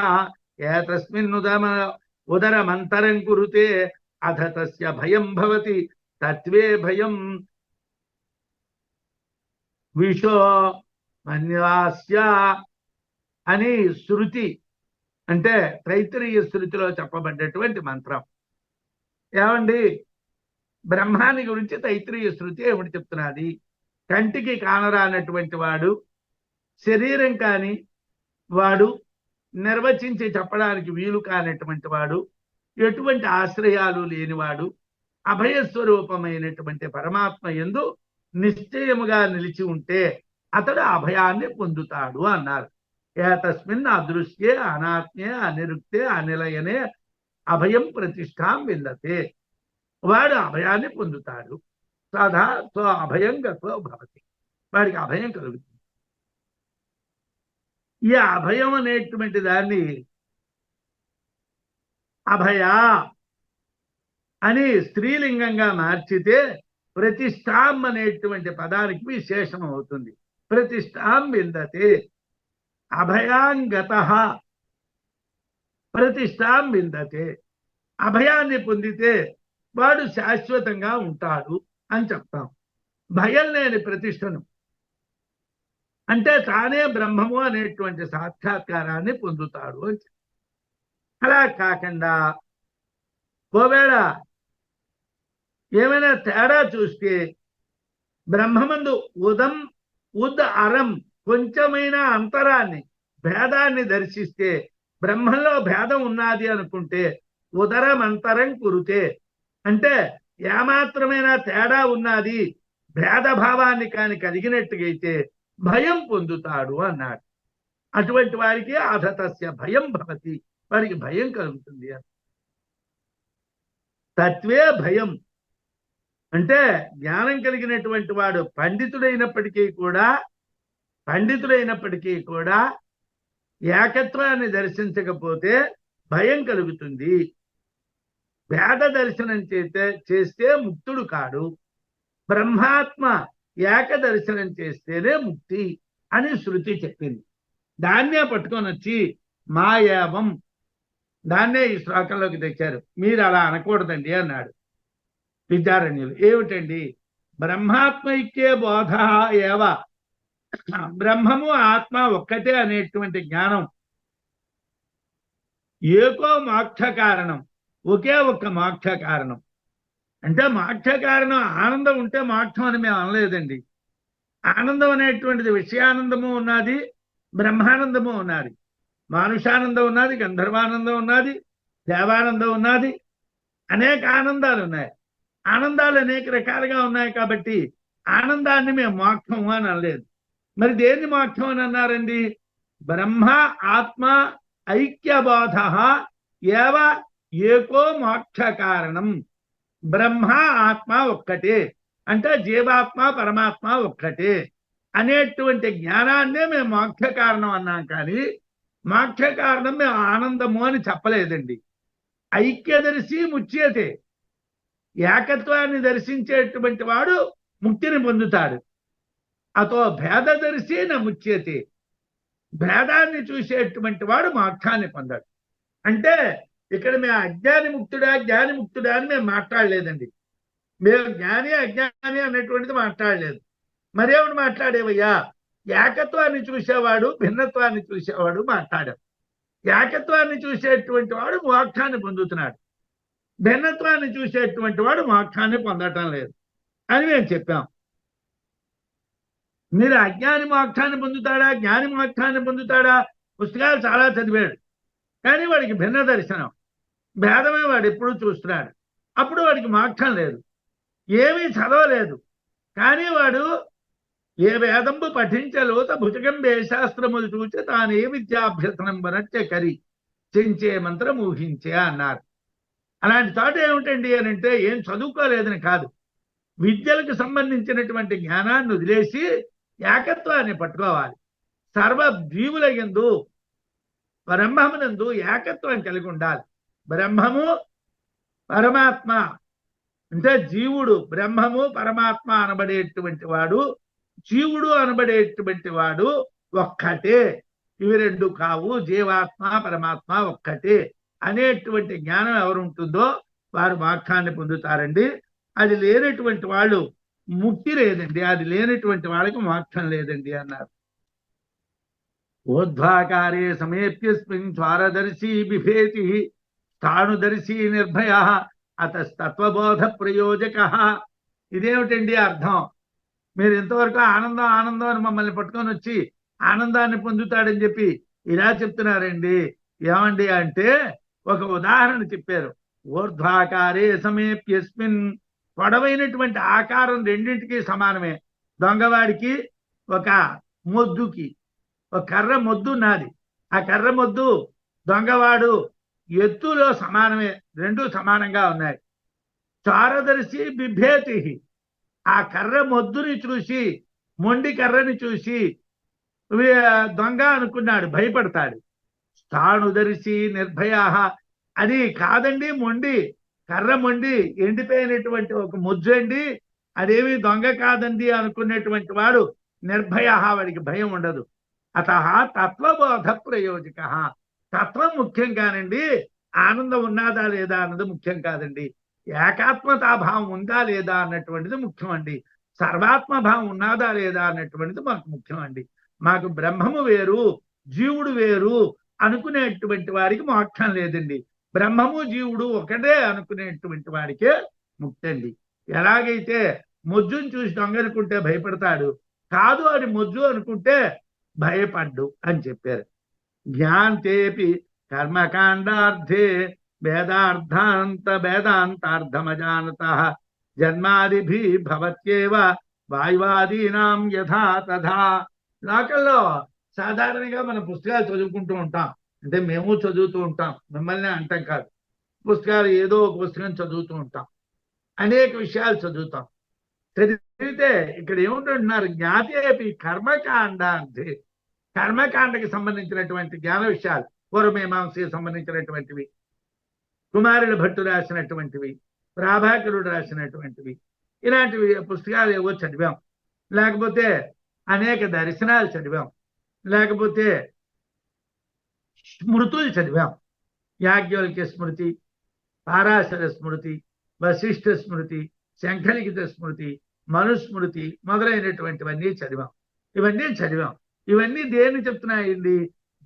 A: ఏతస్మిన్ ఉదరమంతరం కురుతే అథ తస్య భయం భవతి తత్వే భయం విషో మన్యాస్య అని శృతి, అంటే తైత్రీయ శృతిలో చెప్పబడ్డటువంటి మంత్రం. ఏమండి బ్రహ్మాన్ని గురించి తైత్రీయ శృతి ఏమిటి చెప్తున్నది? కంటికి కానరానటువంటి వాడు, శరీరం కాని వాడు, నిర్వచించి చెప్పడానికి వీలు కానటువంటి వాడు, ఎటువంటి ఆశ్రయాలు లేనివాడు, అభయస్వరూపమైనటువంటి పరమాత్మ యందు నిశ్చయముగా నిలిచి ఉంటే అతడు అభయాన్ని పొందుతాడు అన్నారు. ఏతస్మిన్ అదృశ్యే అనాత్మే అనిరుక్తే అనిలయనే అభయం ప్రతిష్టాం విందతే. వాడు అభయాన్ని పొందుతాడు. సదా సో అభయం గతో భవతి, వాడికి అభయం కలుగుతుంది. ఈ అభయం అనేటువంటి దాన్ని అభయ అని స్త్రీలింగంగా మార్చితే ప్రతిష్టాం అనేటువంటి పదానికి విశేషం అవుతుంది. ప్రతిష్టాం విందతే, అభయాంగత ప్రతిష్టాం విందతే. అభయాన్ని పొందితే వాడు శాశ్వతంగా ఉంటాడు అని చెప్తాం. భయం లేని ప్రతిష్టను అంటే తానే బ్రహ్మము అనేటువంటి సాక్షాత్కారాన్ని పొందుతాడు అని. అలా కాకుండా ఒకవేళ ఏమైనా తేడా చూస్తే బ్రహ్మమందు అరం కొంచెమైన అంతరాన్ని, భేదాన్ని దర్శిస్తే, బ్రహ్మంలో భేదం ఉన్నది అనుకుంటే ఉదరమంతరం కురుతే, అంటే ఏమాత్రమైన తేడా ఉన్నది, భేదభావాన్ని కాని కలిగినట్టుగైతే భయం పొందుతాడు అన్నాడు. అటువంటి వారికి అధతస్య భయం భవతి, వారికి భయం కలుగుతుంది. తత్వే భయం అంటే జ్ఞానం కలిగినటువంటి వాడు పండితుడైనప్పటికీ కూడా ఏకత్వాన్ని దర్శించకపోతే భయం కలుగుతుంది. భేద దర్శనం చేస్తే ముక్తుడు కాడు. బ్రహ్మాత్మ ఏక దర్శనం చేస్తేనే ముక్తి అని శృతి చెప్పింది. దాన్నే పట్టుకొని వచ్చి మాయావం, దాన్నే ఈ శ్లోకంలోకి తెచ్చారు. మీరు అలా అనకూడదండి అన్నాడు విద్యారణ్యులు. ఏమిటండి? బ్రహ్మాత్మైక్యే బోధ ఏవ, బ్రహ్మము ఆత్మ ఒక్కటే అనేటువంటి జ్ఞానం ఏకో మోక్ష కారణం, ఒకే ఒక్క మోక్ష కారణం. అంటే మోక్ష కారణం ఆనందం ఉంటే మోక్షం అని మేము అనలేదండి. ఆనందం అనేటువంటిది విషయానందము ఉన్నది, బ్రహ్మానందము ఉన్నది, మానుషానందం ఉన్నది, గంధర్వానందం ఉన్నది, దేవానందం ఉన్నది, అనేక ఆనందాలు ఉన్నాయి. ఆనందాలు అనేక రకాలుగా ఉన్నాయి కాబట్టి ఆనందాన్ని మేము మోక్షం అని అనలేదు. మరి దేన్ని మోక్షం అని అన్నారండి? బ్రహ్మ ఆత్మ ఐక్యబోధ ఏవ ఏకో మోక్ష కారణం. బ్రహ్మ ఆత్మ ఒక్కటే, అంటే జీవాత్మ పరమాత్మ ఒక్కటే అనేటువంటి జ్ఞానాన్నే మేము మోక్ష కారణం అన్నాం. కానీ మోక్ష కారణం మేము ఆనందము అని చెప్పలేదండి. ఐక్యదర్శి ముచ్యతే, ఏకత్వాన్ని దర్శించేటువంటి వాడు ముక్తిని పొందుతాడు. అతో భేదదర్శి నముచ్యతే, భేదాన్ని చూసేటువంటి వాడు మోక్షాన్ని పొందాడు. అంటే ఇక్కడ మేము అజ్ఞాని ముక్తుడా జ్ఞాని ముక్తుడా అని మేము మాట్లాడలేదండి. మేము జ్ఞాని అజ్ఞాని అనేటువంటిది మాట్లాడలేదు. మరేమిటి మాట్లాడేవయ్యా? ఏకత్వాన్ని చూసేవాడు భిన్నత్వాన్ని చూసేవాడు మాట్లాడాం. ఏకత్వాన్ని చూసేటువంటి వాడు మోక్షాన్ని పొందుతున్నాడు, భిన్నత్వాన్ని చూసేటువంటి వాడు మోక్షాన్ని పొందటం లేదు అని మేము చెప్పాం. మీరు అజ్ఞాని మోక్షాన్ని పొందుతాడా, జ్ఞాని మోక్షాన్ని పొందుతాడా? పుస్తకాలు చాలా చదివాడు, కానీ వాడికి భిన్న దర్శనం, భేదమే వాడు ఎప్పుడు చూస్తున్నాడు. అప్పుడు వాడికి మోక్షం లేదు. ఏమీ చదవలేదు, కానీ వాడు ఏ వేదంబు పఠించలోత భుజగం శాస్త్రములు చూచి తాను ఏ విద్యాభ్యసనం బనట్టే కరి చెంచే మంత్రం ఊహించే అన్నారు. అలాంటి చోట ఏమిటండి అని అంటే ఏం చదువుకోలేదని కాదు, విద్యలకు సంబంధించినటువంటి జ్ఞానాన్ని వదిలేసి ఏకత్వాన్ని పట్టుకోవాలి. సర్వ జీవుల యందు బ్రహ్మమునందు ఏకత్వం కలిగి ఉండాలి. బ్రహ్మము పరమాత్మ అంటే జీవుడు, బ్రహ్మము పరమాత్మ అనబడేటువంటి వాడు, జీవుడు అనబడేటువంటి వాడు ఒక్కటే, ఇవి రెండు కావు, జీవాత్మ పరమాత్మ ఒక్కటే అనేటువంటి జ్ఞానం ఎవరు ఉంటుందో వారు మోక్షాన్ని పొందుతారండి. అది లేనటువంటి వాళ్ళు ముక్తి లేదండి, అది లేనటువంటి వాళ్ళకి మోక్షం లేదండి అన్నారు. ఊర్ధ్వాకారే సమేప్యస్మిన్ ద్వారదర్శి బిభేతి స్థాణుదర్శి నిర్భయ అతస్తత్వబోధ ప్రయోజక. ఇదేమిటండి అర్థం? మీరు ఇంతవరకు ఆనందం ఆనందం అని మమ్మల్ని పట్టుకొని వచ్చి ఆనందాన్ని పొందుతాడని చెప్పి ఇలా చెప్తున్నారండి. ఏమండి అంటే ఒక ఉదాహరణ చెప్పారు. ఊర్ధ్వాకారే సమేప్యస్మిన్, పొడవైనటువంటి ఆకారం రెండింటికి సమానమే. దొంగవాడికి ఒక మొద్దుకి ఒక కర్ర మొద్దు ఉన్నది, ఆ కర్ర మొద్దు దొంగవాడు ఎత్తులో సమానమే, రెండు సమానంగా ఉన్నాయి. చారదర్శి బిభేతి, ఆ కర్ర మొద్దుని చూసి మొండి కర్రని చూసి దొంగ అనుకున్నాడు, భయపడతాడు. స్థాణుదర్శి నిర్భయ, అది కాదండి మొండి కర్ర, మొండి ఎండిపోయినటువంటి ఒక ముజ్జు అండి, అదేమి దొంగ కాదండి అనుకునేటువంటి వాడు నిర్భయ, వాడికి భయం ఉండదు. అత తత్వబోధ ప్రయోజక, తత్వం ముఖ్యం కానండి, ఆనందం ఉన్నదా లేదా అన్నది ముఖ్యం కాదండి, ఏకాత్మతాభావం ఉందా లేదా అన్నటువంటిది ముఖ్యం అండి, సర్వాత్మభావం ఉన్నదా లేదా అన్నటువంటిది మాకు ముఖ్యం అండి. మాకు బ్రహ్మము వేరు జీవుడు వేరు అనుకునేటువంటి వారికి మోక్షం లేదండి. బ్రహ్మము జీవుడు ఒకటే అనుకునేటువంటి వాడికే ముక్తి అండి. ఎలాగైతే మొజ్జును చూసి దొంగ అనుకుంటే భయపడతాడు, కాదు అది మొజ్జు అనుకుంటే భయపడ్డు అని చెప్పారు. జ్ఞాంతేపి కర్మకాండార్థే వేదాంతార్థమజానత జన్మాదిభి భవత్యేవ వాయువాదీనాం యథా తథా. లోకల్లో సాధారణంగా మన పుస్తకాలు చదువుకుంటూ ఉంటాం, అంటే మేము చదువుతూ ఉంటాం, మిమ్మల్ని అంటాం కాదు, పుస్తకాలు ఏదో ఒక పుస్తకం చదువుతూ ఉంటాం, అనేక విషయాలు చదువుతాం. చదివితే ఇక్కడ ఏముంటున్నారు, జ్ఞాతేపి కర్మకాండార్థే, కర్మకాండకి సంబంధించినటువంటి జ్ఞాన విషయాలు, పూర్వమీమాంసకి సంబంధించినటువంటివి, కుమారుల భట్టు రాసినటువంటివి, ప్రాభాకరుడు రాసినటువంటివి, ఇలాంటివి పుస్తకాలు ఏవో చదివాం, లేకపోతే అనేక దర్శనాలు చదివాం, లేకపోతే స్మృతులు చదివాం. యాజ్ఞవల్క్య స్మృతి, పారాశర స్మృతి, వశిష్ఠ స్మృతి, శంఖలిఖిత స్మృతి, మనుస్మృతి మొదలైనటువంటివన్నీ చదివాం. ఇవన్నీ దేన్ని చెప్తున్నాయండి?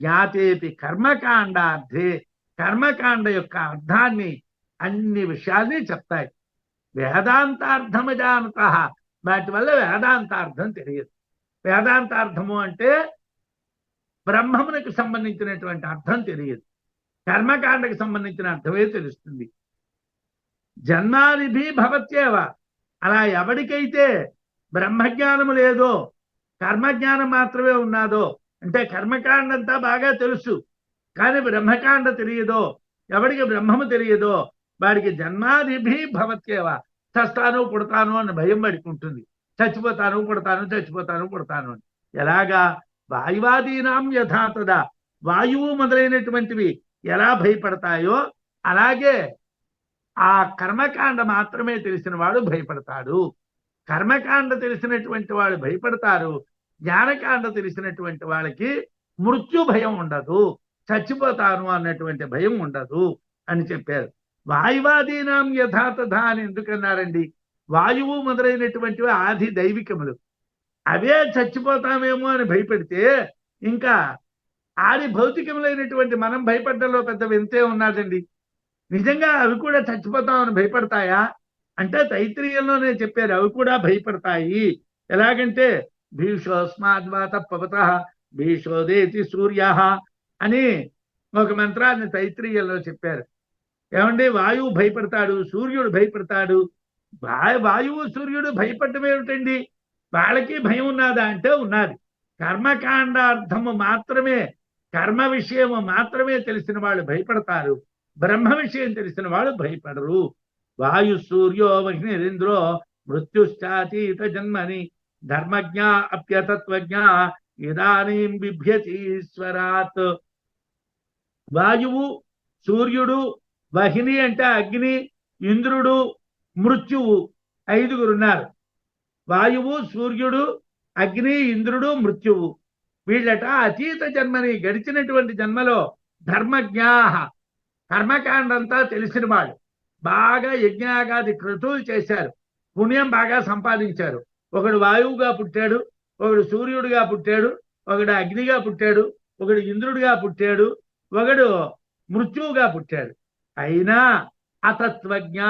A: జ్ఞాతేపి కర్మకాండార్థే, కర్మకాండ యొక్క అర్థాన్ని, అన్ని విషయాల్ని చెప్తాయి. వేదాంతార్థమజానత, వాటి వల్ల వేదాంతార్థం తెలియదు. వేదాంతార్థము అంటే బ్రహ్మమునకు సంబంధించినటువంటి అర్థం తెలియదు, కర్మకాండకు సంబంధించిన అర్థమే తెలుస్తుంది. జన్మాదిభి భవత్యేవ, అలా ఎవరికైతే బ్రహ్మజ్ఞానము లేదో కర్మజ్ఞానం మాత్రమే ఉన్నాదో, అంటే కర్మకాండ అంతా బాగా తెలుసు కానీ బ్రహ్మకాండ తెలియదో, ఎవడికి బ్రహ్మము తెలియదో వాడికి జన్మాదిభి భవత్యేవ, చస్తాను పుడతాను అన్న భయం వాడికి ఉంటుంది. చచ్చిపోతాను పుడతాను, చచ్చిపోతాను పుడతాను అని. ఎలాగా? వాయువాదీనాం యథాతథా, వాయువు మొదలైనటువంటివి ఎలా భయపడతాయో అలాగే ఆ కర్మకాండ మాత్రమే తెలిసిన వాడు భయపడతాడు. కర్మకాండ తెలిసినటువంటి వాడు భయపడతారు, జ్ఞానకాండ తెలిసినటువంటి వాళ్ళకి మృత్యు భయం ఉండదు, చచ్చిపోతాను అన్నటువంటి భయం ఉండదు అని చెప్పారు. వాయువాదీనాం యథాతథ అని ఎందుకన్నారండి? వాయువు మొదలైనటువంటివి ఆది దైవికములు, అవే చచ్చిపోతామేమో అని భయపెడితే ఇంకా ఆది భౌతికములైనటువంటి మనం భయపడ్డంలో పెద్ద వింతే ఉన్నదండి. నిజంగా అవి కూడా చచ్చిపోతామని భయపడతాయా అంటే తైత్రీయంలోనే చెప్పారు, అవి కూడా భయపడతాయి. ఎలాగంటే భీషోస్మాద్వాత పవత భీషోదేతి సూర్య అని ఒక మంత్రాన్ని తైత్రీయంలో చెప్పారు. ఏమంటే వాయువు భయపడతాడు, సూర్యుడు భయపడతాడు. వాయువు సూర్యుడు భయపడటం ఏమిటండి? వాళ్ళకి భయం ఉన్నదా అంటే ఉన్నది. కర్మకాండార్థము మాత్రమే, కర్మ విషయము మాత్రమే తెలిసిన వాళ్ళు భయపడతారు, బ్రహ్మ విషయం తెలిసిన వాళ్ళు భయపడరు. వాయు సూర్యో వహ్నిరింద్రో మృత్యుశ్చాతీత జన్మని ధర్మజ్ఞ అప్యతత్వజ్ఞ ఇదానీం బిభ్యతి ఈశ్వరాత్. వాయువు, సూర్యుడు, వహిని అంటే అగ్ని, ఇంద్రుడు, మృత్యువు, 5 ఉన్నారు. వాయువు, సూర్యుడు, అగ్ని, ఇంద్రుడు, మృత్యువు. వీళ్ళట అతీత జన్మని, గడిచినటువంటి జన్మలో ధర్మజ్ఞాహ, కర్మకాండంతా తెలిసిన వాళ్ళు, బాగా యజ్ఞాగాది క్రతువులు చేశారు, పుణ్యం బాగా సంపాదించారు. ఒకడు వాయువుగా పుట్టాడు, ఒకడు సూర్యుడిగా పుట్టాడు, ఒకడు అగ్నిగా పుట్టాడు, ఒకడు ఇంద్రుడిగా పుట్టాడు, ఒకడు మృత్యువుగా పుట్టాడు. అయినా అతత్వజ్ఞ,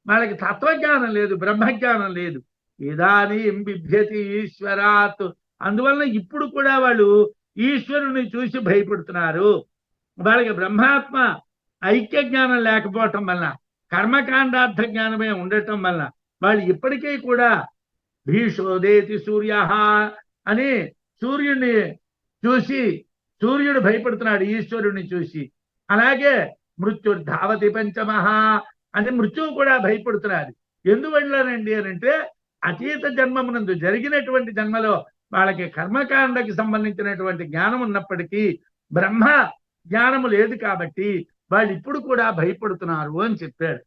A: వాళ్ళకి తత్వజ్ఞానం లేదు, బ్రహ్మజ్ఞానం లేదు. ఇదానీం బిభ్యతి ఈశ్వరాత్. అందువలన ఇప్పుడు కూడా వాళ్ళు ఈశ్వరుని చూసి భయపడుతున్నారు. వాళ్ళకి బ్రహ్మాత్మ ఐక్య జ్ఞానం లేకపోవటం వలన, కర్మకాండార్థ జ్ఞానమే ఉండటం వలన వాళ్ళు ఇప్పటికీ కూడా భీషోదేతి సూర్య అని సూర్యుడిని చూసి, సూర్యుడు భయపడుతున్నాడు ఈశ్వరుణ్ణి చూసి. అలాగే మృత్యుర్ధావతి పంచమహ అని మృత్యువు కూడా భయపడుతున్నారు. ఎందువల్లనండి అని అంటే అతీత జన్మమునందు జరిగినటువంటి జన్మలో వాళ్ళకి కర్మకాండకి సంబంధించినటువంటి జ్ఞానం ఉన్నప్పటికీ బ్రహ్మ జ్ఞానము లేదు కాబట్టి వాళ్ళు ఇప్పుడు కూడా భయపడుతున్నారు అని చెప్పాడు.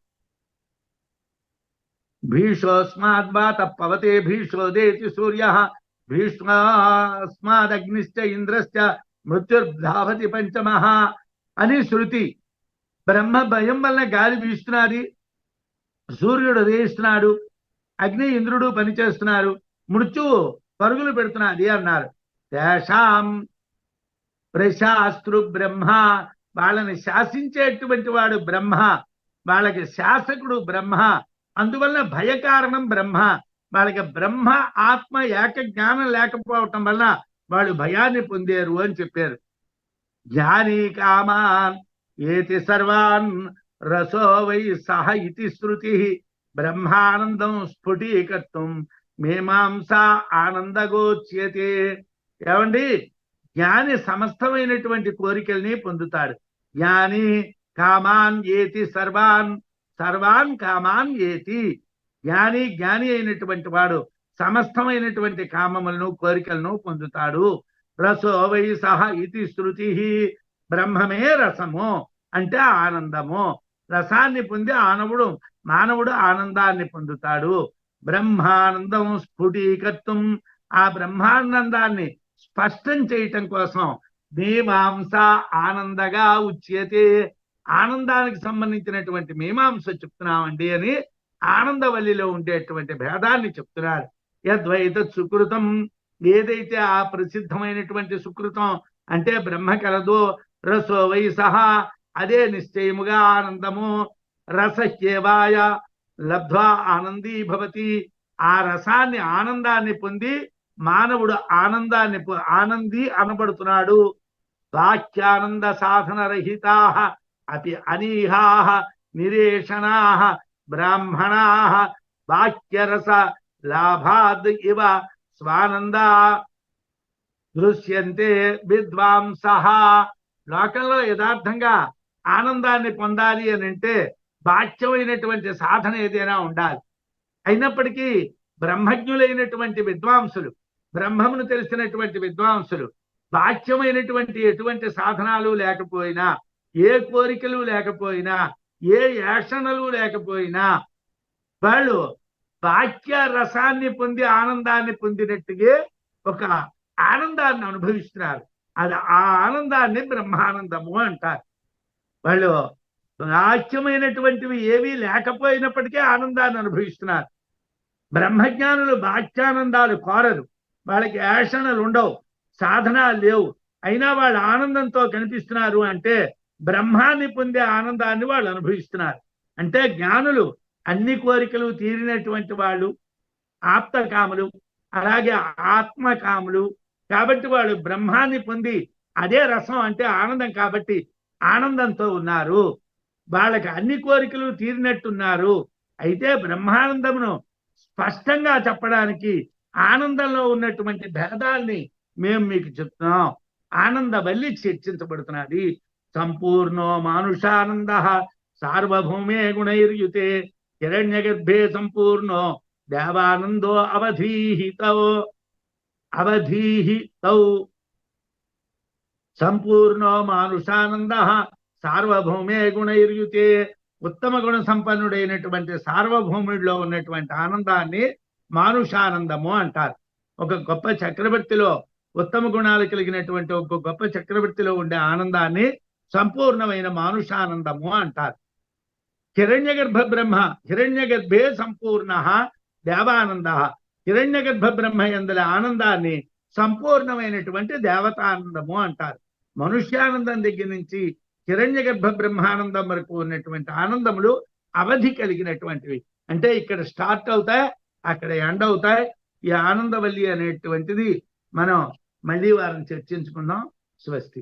A: భీషోస్మాద్వాత పవతే భీషోదేతి సూర్య భీష్మాస్మాదగ్నిశ్చ ఇంద్రశ్చ మృత్యుర్ధావతి పంచమహ అని శృతి. బ్రహ్మ భయం వల్ల గాలి వీస్తున్నది, సూర్యుడు ఉదయిస్తున్నాడు, అగ్ని ఇంద్రుడు పనిచేస్తున్నారు, మృత్యువు పరుగులు పెడుతున్నది అన్నారు. తేషాం ప్రశాస్త్రు బ్రహ్మ, వాళ్ళని శాసించేటువంటి వాడు బ్రహ్మ, వాళ్ళకి శాసకుడు బ్రహ్మ. అందువల్ల భయకారణం బ్రహ్మ. వాళ్ళకి బ్రహ్మ ఆత్మ ఏక జ్ఞానం లేకపోవటం వల్ల వాళ్ళు భయాన్ని పొందారు అని చెప్పారు. జ్ఞానీ కామాన్ ఏతి సర్వాన్ రసో వై సహ ఇతి శృతి బ్రహ్మానందం స్ఫుటీకర్తం మీమాంస ఆనందగోచ్యతే. ఏమండి, జ్ఞాని సమస్తమైనటువంటి కోరికల్ని పొందుతాడు. జ్ఞాని కామాన్ ఏతి సర్వాన్, సర్వాన్ కామాన్ ఏతి. జ్ఞాని అయినటువంటి వాడు సమస్తమైనటువంటి కామములను, కోరికలను పొందుతాడు. రసో వై సహ ఇతి శృతి, బ్రహ్మమే రసము అంటే ఆనందము. రసాన్ని పొంది మానవుడు ఆనందాన్ని పొందుతాడు. బ్రహ్మానందం స్ఫుటీకర్తం, ఆ బ్రహ్మానందాన్ని స్పష్టం చేయటం కోసం మీమాంస ఆనందగా ఉచ్యతే, ఆనందానికి సంబంధించినటువంటి మీమాంస చెప్తున్నామండి అని ఆనందవల్లిలో ఉండేటువంటి భేదాన్ని చెప్తున్నారు. యద్వైత సుకృతం, ఏదైతే ఆ ప్రసిద్ధమైనటువంటి సుకృతం అంటే బ్రహ్మ కలదో, రసో వై సహ అదే నిశ్చయముగా ఆనందము. రసహ్యేవాయ లబ్ధ్వా ఆనందీ భవతి, ఆ రసాన్ని ఆనందాన్ని పొంది మానవుడు ఆనందీ అనబడుతున్నాడు. వాక్యానంద సాధన రహితా అపి అనీహా నిరేషణా బ్రాహ్మణా వాక్యరస లాభాద్ ఇవ స్వానందా దృశ్యంతే విద్వాంసః. లోకంలో యథార్థంగా ఆనందాన్ని పొందాలి అని అంటే బాహ్యమైనటువంటి సాధన ఏదైనా ఉండాలి. అయినప్పటికీ బ్రహ్మజ్ఞులైనటువంటి విద్వాంసులు, బ్రహ్మమును తెలిసినటువంటి విద్వాంసులు బాహ్యమైనటువంటి ఎటువంటి సాధనాలు లేకపోయినా, ఏ కోరికలు లేకపోయినా, ఏ యాషణలు లేకపోయినా వాళ్ళు వాక్య రసాన్ని పొంది ఆనందాన్ని పొందినట్టుగా ఒక ఆనందాన్ని అనుభవిస్తున్నారు. అది ఆ ఆనందాన్ని బ్రహ్మానందము అంటారు. వాళ్ళు బాహ్యమైనటువంటివి ఏవీ లేకపోయినప్పటికీ ఆనందాన్ని అనుభవిస్తున్నారు. బ్రహ్మజ్ఞానులు బాహ్యానందాలు కోరరు, వాళ్ళకి యాషణలు ఉండవు, సాధనాలు లేవు, అయినా వాళ్ళు ఆనందంతో కనిపిస్తున్నారు అంటే బ్రహ్మాన్ని పొందే ఆనందాన్ని వాళ్ళు అనుభవిస్తున్నారు. అంటే జ్ఞానులు అన్ని కోరికలు తీరినటువంటి వాళ్ళు, ఆప్తకాములు, అలాగే ఆత్మకాములు కాబట్టి వాళ్ళు బ్రహ్మాన్ని పొంది అదే రసం అంటే ఆనందం కాబట్టి ఆనందంతో ఉన్నారు. వాళ్ళకి అన్ని కోరికలు తీరినట్టున్నారు. అయితే బ్రహ్మానందమును స్పష్టంగా చెప్పడానికి ఆనందంలో ఉన్నటువంటి భేదాల్ని మేము మీకు చెప్తున్నాం. ఆనందవల్లి చర్చించబడుతున్నది. సంపూర్ణో మానుషానంద సార్వభౌమే గుణైర్యుతే హిరణ్యగర్భే సంపూర్ణో దేవానందో అవధీహితౌ సంపూర్ణో మానుషానంద సార్వభౌమే గుణైర్యుతే ఉత్తమ గుణ సంపన్నుడైనటువంటి సార్వభౌముడిలో ఉన్నటువంటి ఆనందాన్ని మానుషానందము అంటారు. ఒక గొప్ప చక్రవర్తిలో ఉత్తమ గుణాలు కలిగినటువంటి ఒక గొప్ప చక్రవర్తిలో ఉండే ఆనందాన్ని సంపూర్ణమైన మానుషానందము అంటారు. హిరణ్యగర్భ బ్రహ్మ హిరణ్యగర్భే సంపూర్ణ దేవానంద హిరణ్యగర్భ బ్రహ్మ యందలి ఆనందాన్ని సంపూర్ణమైనటువంటి దేవతానందము అంటారు. మనుష్యానందం దగ్గర నుంచి హిరణ్యగర్భ బ్రహ్మానందం వరకు ఉన్నటువంటి ఆనందములు అవధి కలిగినటువంటివి. అంటే ఇక్కడ స్టార్ట్ అవుతాయి, అక్కడ ఎండ్ అవుతాయి. ఈ ఆనందవల్లి అనేటువంటిది మనం మళ్ళీ వారం చర్చించుకుందాం. స్వస్తి.